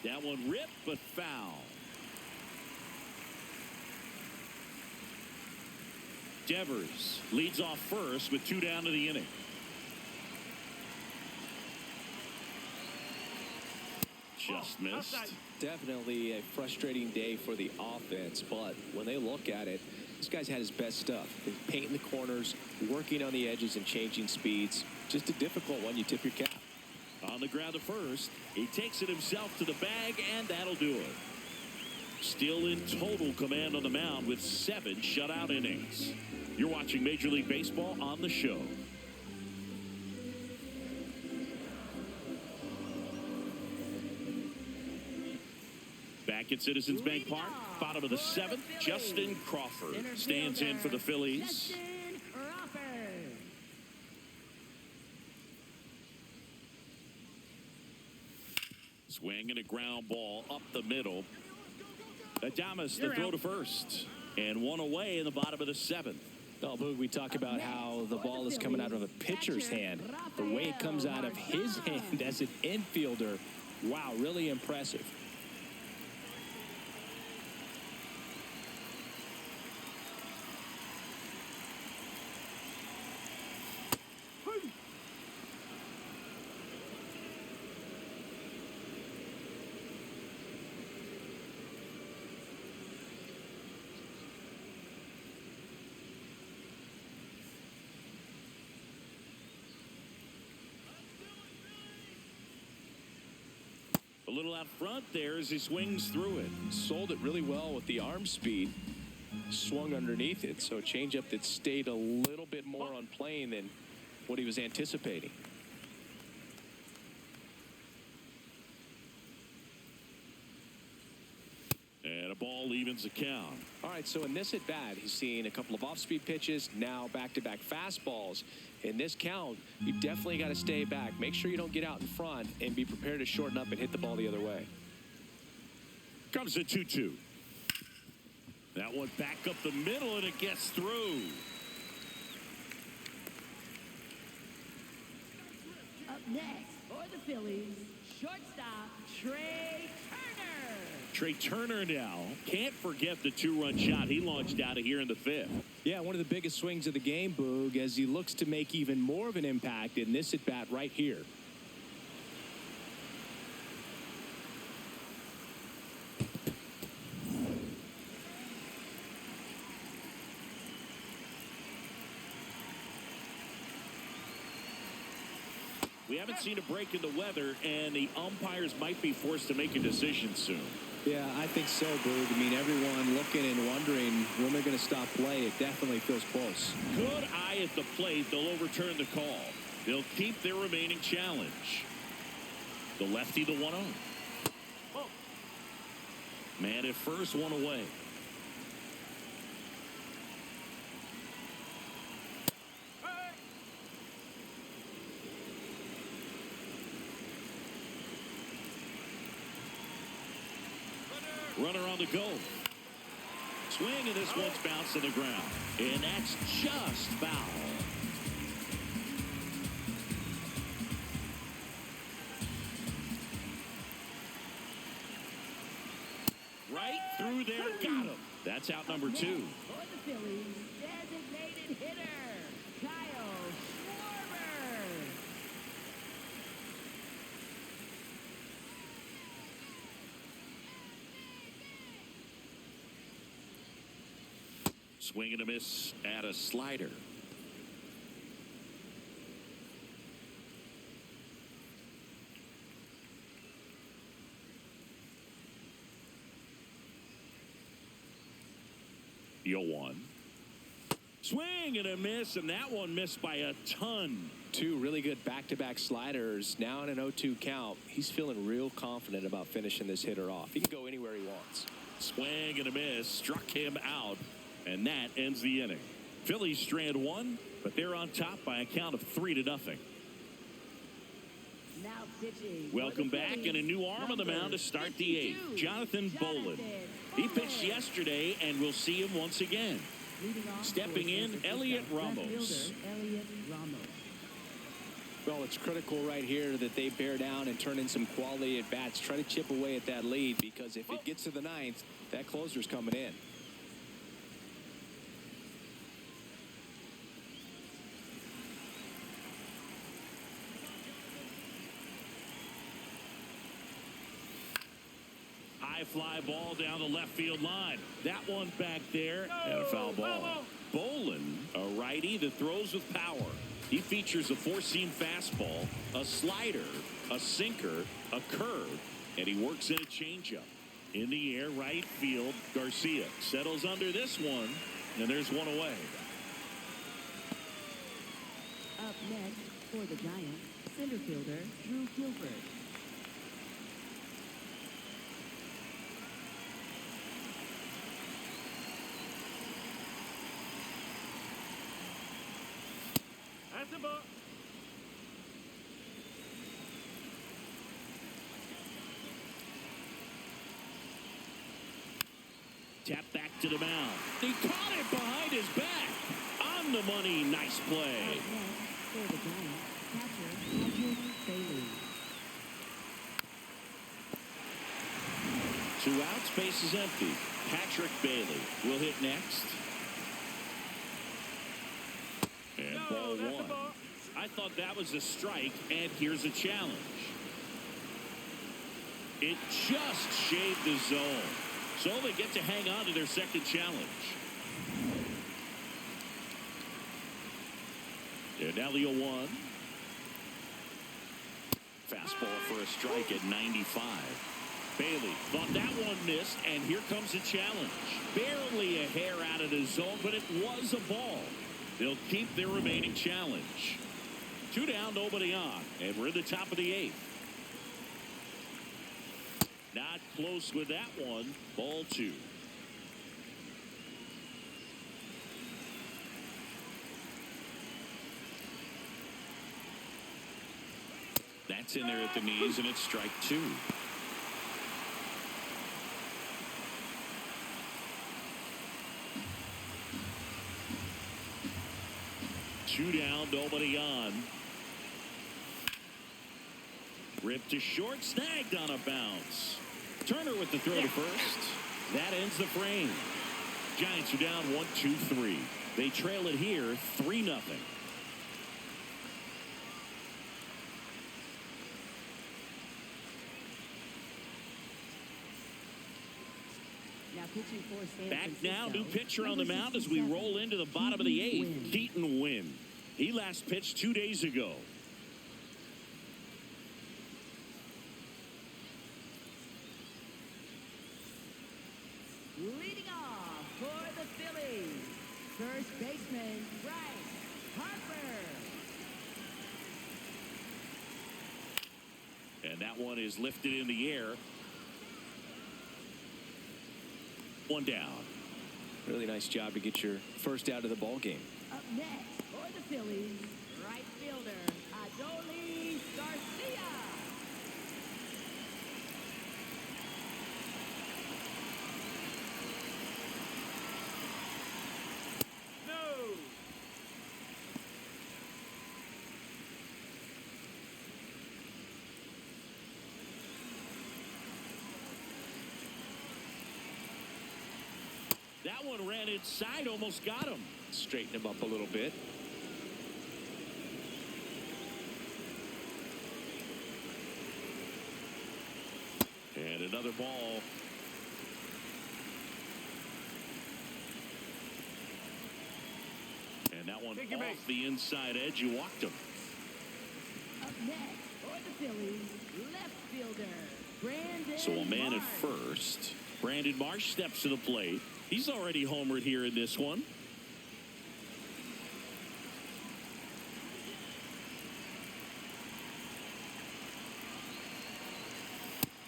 That one ripped, but foul. Devers leads off first with 2 down to the inning. Just missed. Definitely a frustrating day for the offense, but when they look at it, this guy's had his best stuff. He's painting the corners, working on the edges and changing speeds. Just a difficult one. You tip your cap. On the ground to first. He takes it himself to the bag, and that'll do it. Still in total command on the mound with 7 shutout innings. You're watching Major League Baseball on the show. Back at Citizens Bank Park, bottom of the 7th, Justin Crawford stands in for the Phillies. Swing and a ground ball up the middle. Adames the throw to first. And one away in the bottom of the 7th. Oh, Boog, we talk about how the ball is coming out of a pitcher's hand. The way it comes out of his hand as an infielder, wow, really impressive. A little out front there as he swings through it. Sold it really well with the arm speed. Swung underneath it, so a changeup that stayed a little bit more on plane than what he was anticipating. And a ball evens the count. All right, so in this at-bat, he's seeing a couple of off-speed pitches, now back-to-back fastballs. In this count, you definitely got to stay back. Make sure you don't get out in front and be prepared to shorten up and hit the ball the other way. Comes the 2-2. That one back up the middle, and it gets through. Up next for the Phillies, shortstop Trey Turner. Trey Turner now. Can't forget the two-run shot he launched out of here in the fifth. Yeah, one of the biggest swings of the game, Boog, as he looks to make even more of an impact in this at-bat right here. We haven't seen a break in the weather, and the umpires might be forced to make a decision soon. Yeah, I think so, Boog. I mean, everyone looking and wondering when they're going to stop play. It definitely feels close. Good eye at the plate. They'll overturn the call. They'll keep their remaining challenge. The lefty, the 1-0. Oh. Man at first, one away. Runner on the go. Swing, and this one's bounced to the ground. And that's just foul. Right through there, got him. That's out number 2. For the Phillies, designated hitter, Kyle Schwarber. Swing and a miss at a slider. The 0-1. Swing and a miss, and that one missed by a ton. Two really good back-to-back sliders. Now in an 0-2 count. He's feeling real confident about finishing this hitter off. He can go anywhere he wants. Swing and a miss, struck him out, and that ends the inning. Phillies strand 1, but they're on top by a count of 3-0. Now pitching. Welcome back, and a new arm on the mound to start the 8th. Jonathan Bolin. He pitched yesterday, and we'll see him once again. Stepping in, Elliot Ramos. Well, it's critical right here that they bear down and turn in some quality at bats. Try to chip away at that lead, because if it gets to the 9th, that closer's coming in. High fly ball down the left field line. That one back there, and a foul ball. Bolin, a righty that throws with power. He features a four-seam fastball, a slider, a sinker, a curve, and he works in a changeup. In the air, right field, Garcia settles under this one, and there's one away. Up next for the Giants, center fielder Drew Gilbert. That's a ball. Tap back to the mound. He caught it behind his back. On the money, nice play. Up next for the Giants, catcher Patrick Bailey. 2 outs, base is empty. Patrick Bailey will hit next. And ball That's a 1. ball. I thought that was a strike, and here's a challenge. It just shaved the zone. So they get to hang on to their second challenge. And now the 0-1. Fastball for a strike at 95. Bailey thought that one missed, and here comes a challenge. Barely a hair out of the zone, but it was a ball. They'll keep their remaining challenge. 2 down, nobody on, and we're in the top of the 8th. Not close with that one. Ball 2. That's in there at the knees, and it's strike 2. Two down, nobody on. Ripped to short, snagged on a bounce. Turner with the throw to first. That ends the frame. Giants are down 1-2-3. They trail it here 3-0. Now pitching for San Back now, Francisco, new pitcher on the mound as we 67, roll into the bottom of the 8th. Keaton Wynn. He last pitched 2 days ago. Leading off for the Phillies, first baseman Bryce Harper. And that one is lifted in the air. One down. Really nice job to get your first out of the ball game. Up next for the Phillies, right fielder Adolis Garcia. No. That one ran inside, almost got him. Straighten him up a little bit. And another ball. And that one Take your off base. the inside edge. You walked him. Up next for the Phillies, left fielder Brandon So a man at Marsh. first. Brandon Marsh steps to the plate. He's already homered here in this one.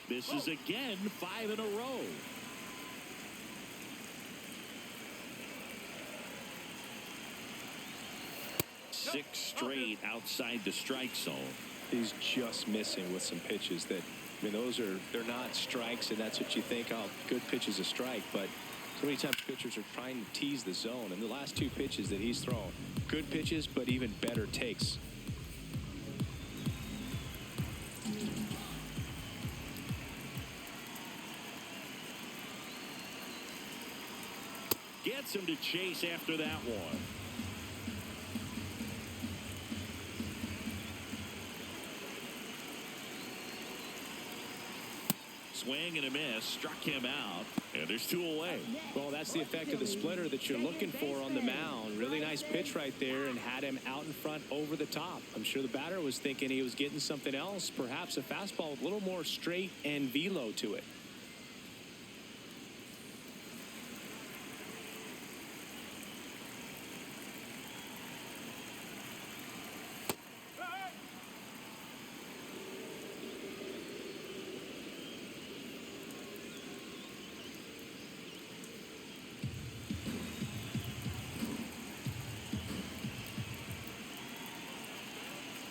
Misses again, 5 in a row. Six straight outside the strike zone. He's just missing with some pitches that, I mean, they're not strikes, and that's what you think, oh, good pitch is a strike, but so many times pitchers are trying to tease the zone, and the last 2 pitches that he's thrown, good pitches, but even better takes. Gets him to chase after that one. Swing and a miss, struck him out, and there's 2 away. Well, that's the effect of the splitter that you're looking for on the mound. Really nice pitch right there and had him out in front over the top. I'm sure the batter was thinking he was getting something else, perhaps a fastball with a little more straight and velo to it.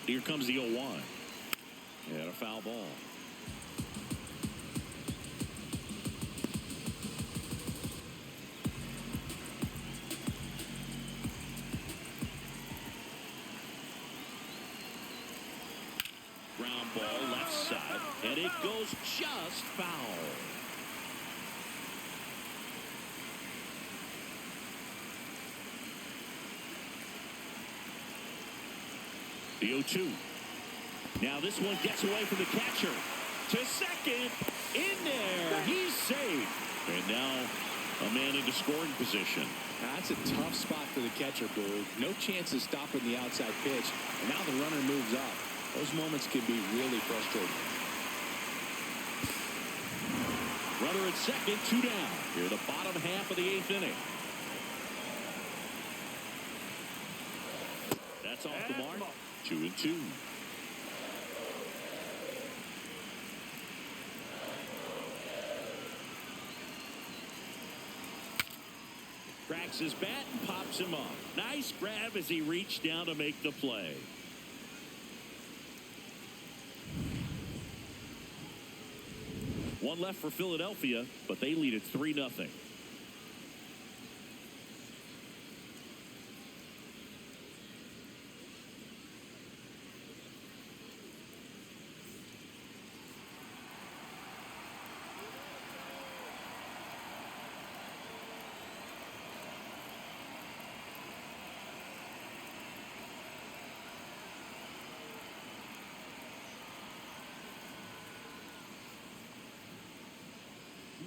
Here comes the 0-1. And a foul ball. Ground ball left side. And it goes just foul. The 0-2. Now this one gets away from the catcher. To second. In there. He's safe. And now a man into scoring position. That's a tough spot for the catcher, Boo. No chance of stopping the outside pitch. And now the runner moves up. Those moments can be really frustrating. Runner at second, 2 down. Here the bottom half of the 8th inning. That's off the mark. 2-2. Cracks his bat and pops him up. Nice grab as he reached down to make the play. One left for Philadelphia, but they lead at 3-0.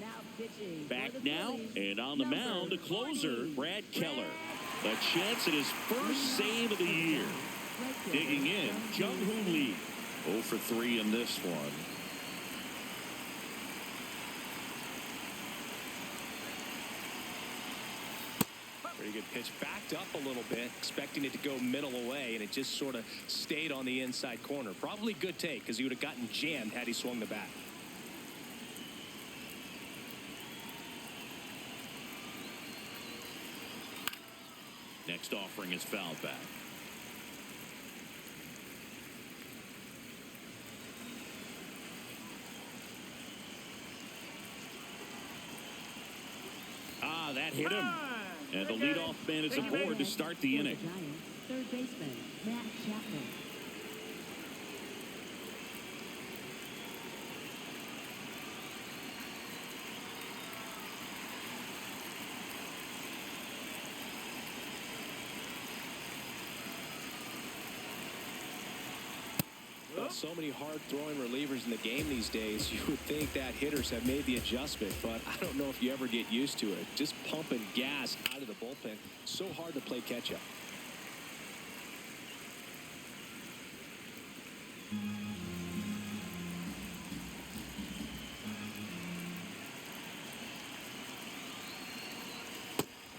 Now pitching. Back for the now, Phillies, and on the number mound, the closer, 40, Brad Keller. A chance at his first save of the year. Digging in, Jung-Hoo Lee. 0 for 3 in this one. Pretty good pitch. Backed up a little bit, expecting it to go middle away, and it just sort of stayed on the inside corner. Probably good take, because he would have gotten jammed had he swung the bat. Next offering is fouled back. That hit him. And the leadoff man is aboard to start the inning. Third baseman, Matt Chapman. Well, so many hard-throwing relievers in the game these days, you would think that hitters have made the adjustment, but I don't know if you ever get used to it. Just pumping gas out of the bullpen, so hard to play catch-up.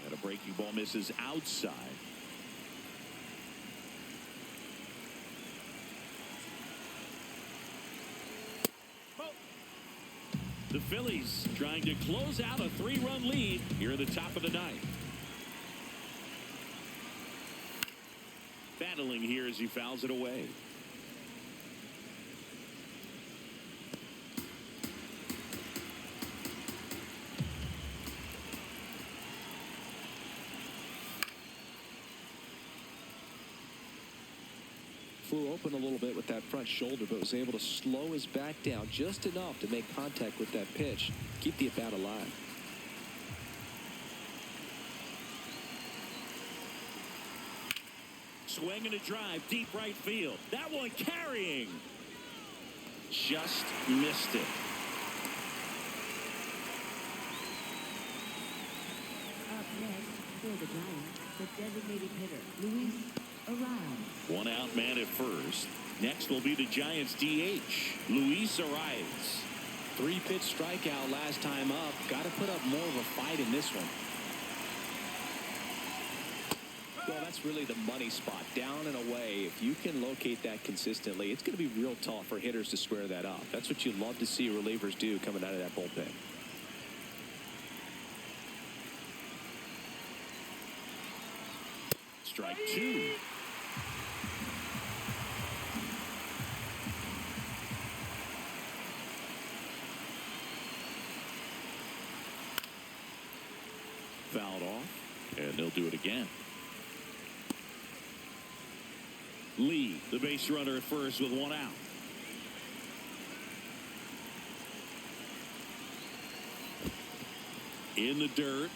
And a breaking ball misses outside. The Phillies trying to close out a 3-run lead here at the top of the ninth. Battling here as he fouls it away. Flew open a little bit with that front shoulder, but was able to slow his bat down just enough to make contact with that pitch, keep the at-bat alive. Swing and a drive, deep right field. That one carrying. Just missed it. Up next for the Giants, the designated hitter, Luis Arias. One out man at first. Next will be the Giants DH, Luis Arias. 3-pitch strikeout last time up. Got to put up more of a fight in this one. Well, that's really the money spot, down and away. If you can locate that consistently, it's going to be real tough for hitters to square that up. That's what you love to see relievers do coming out of that bullpen. Strike 2. Fouled off, and they'll do it again. Lee, the base runner at first with one out. In the dirt.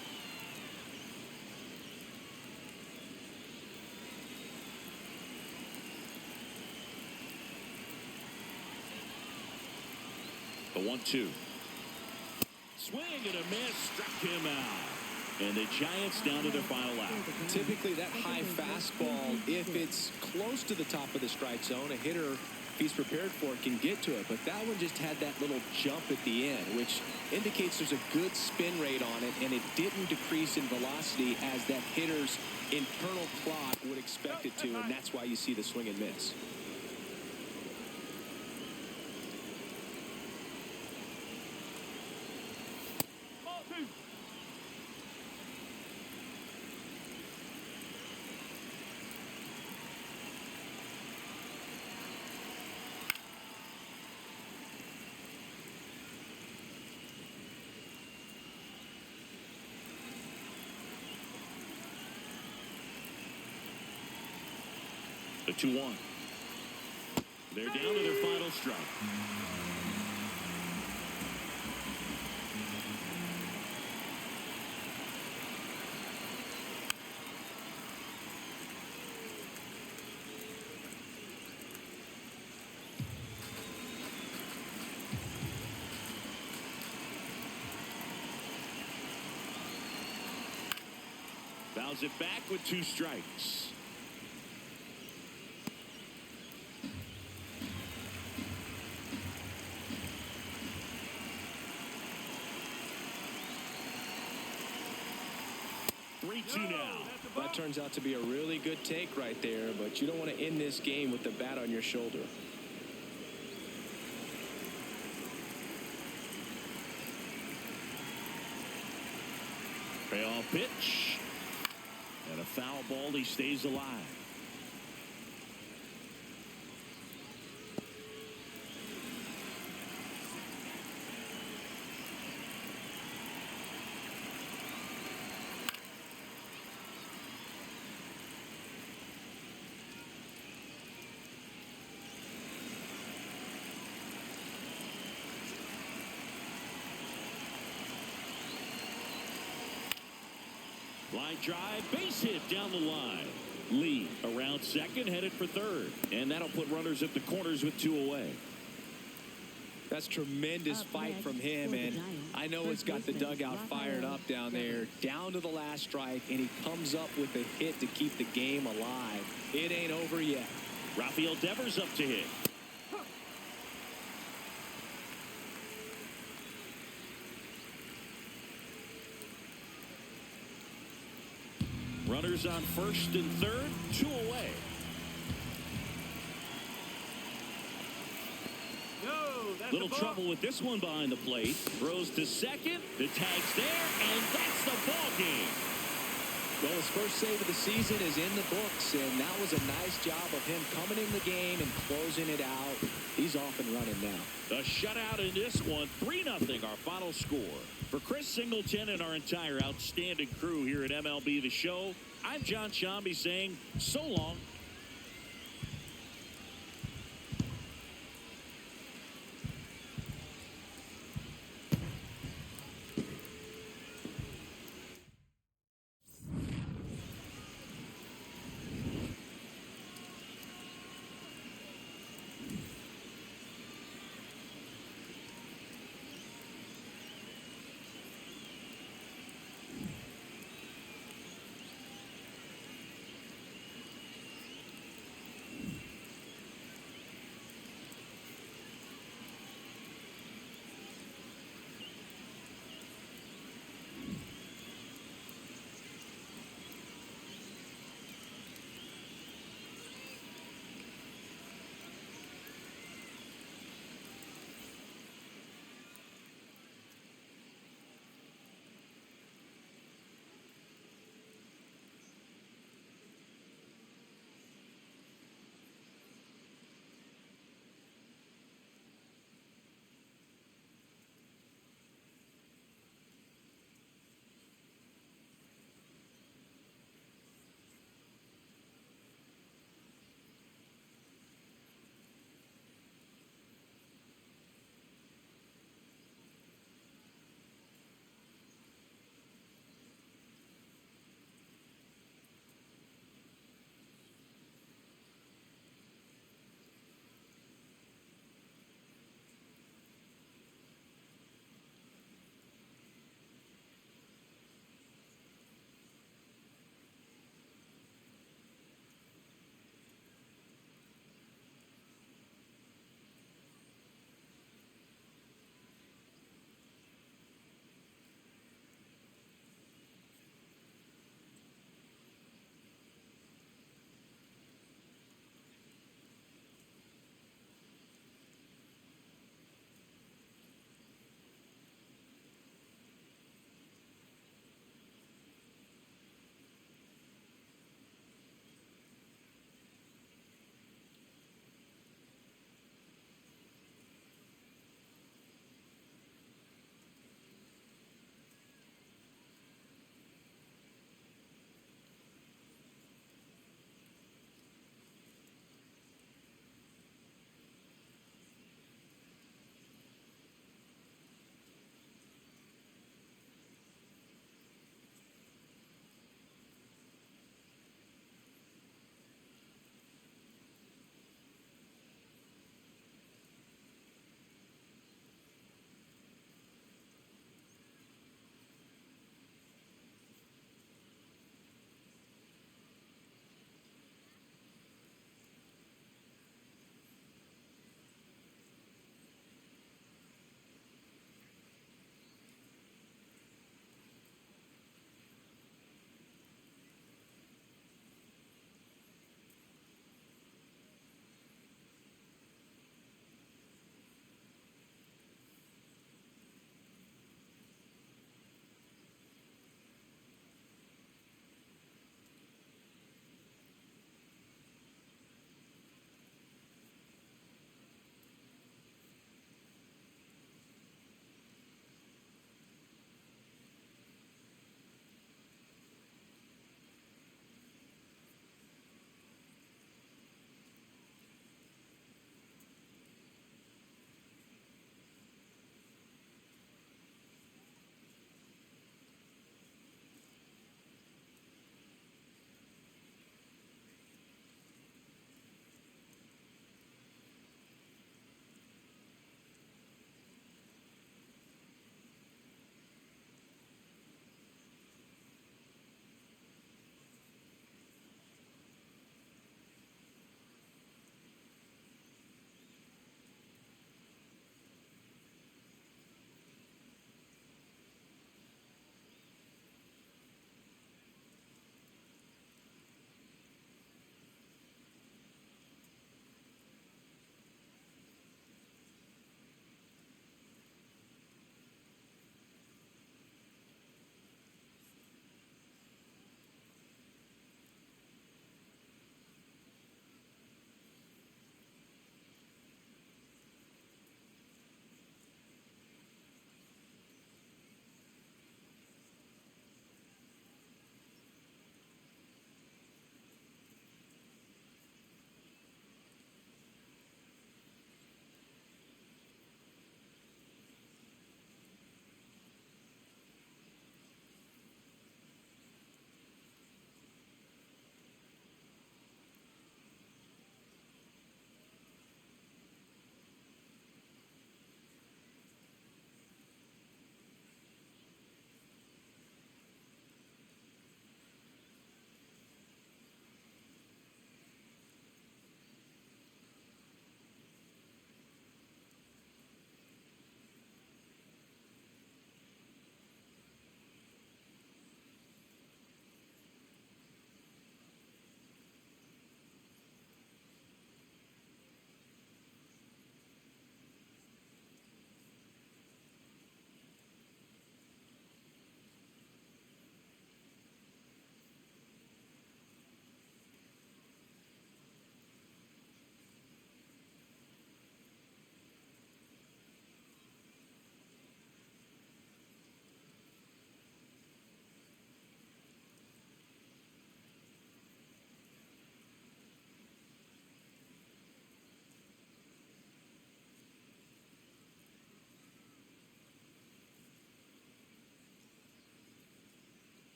The 1-2. Swing and a miss, struck him out. And the Giants down to their final out. Typically that high fastball, if it's close to the top of the strike zone, a hitter, if he's prepared for it, can get to it. But that one just had that little jump at the end, which indicates there's a good spin rate on it, and it didn't decrease in velocity as that hitter's internal clock would expect it to, and that's why you see the swing and miss. The 2-1. They're down to their final strike. Fouls it back with 2 strikes. Three-two now. That turns out to be a really good take right there, but you don't want to end this game with the bat on your shoulder. Payoff pitch. And a foul ball. He stays alive. Line drive, base hit down the line. Lee around second, headed for third. And that'll put runners at the corners with 2 away. That's tremendous fight from him, and I know it's got the dugout fired up down there, down to the last strike, and he comes up with a hit to keep the game alive. It ain't over yet. Rafael Devers up to hit. Runners on first and third, 2 away. No, that's Little trouble with this one behind the plate. Throws to second. The tag's there, and that's the ball game. Well, his first save of the season is in the books, and that was a nice job of him coming in the game and closing it out. He's off and running now. A shutout in this one, 3-0 our final score. For Chris Singleton and our entire outstanding crew here at MLB The Show, I'm John Shambi saying so long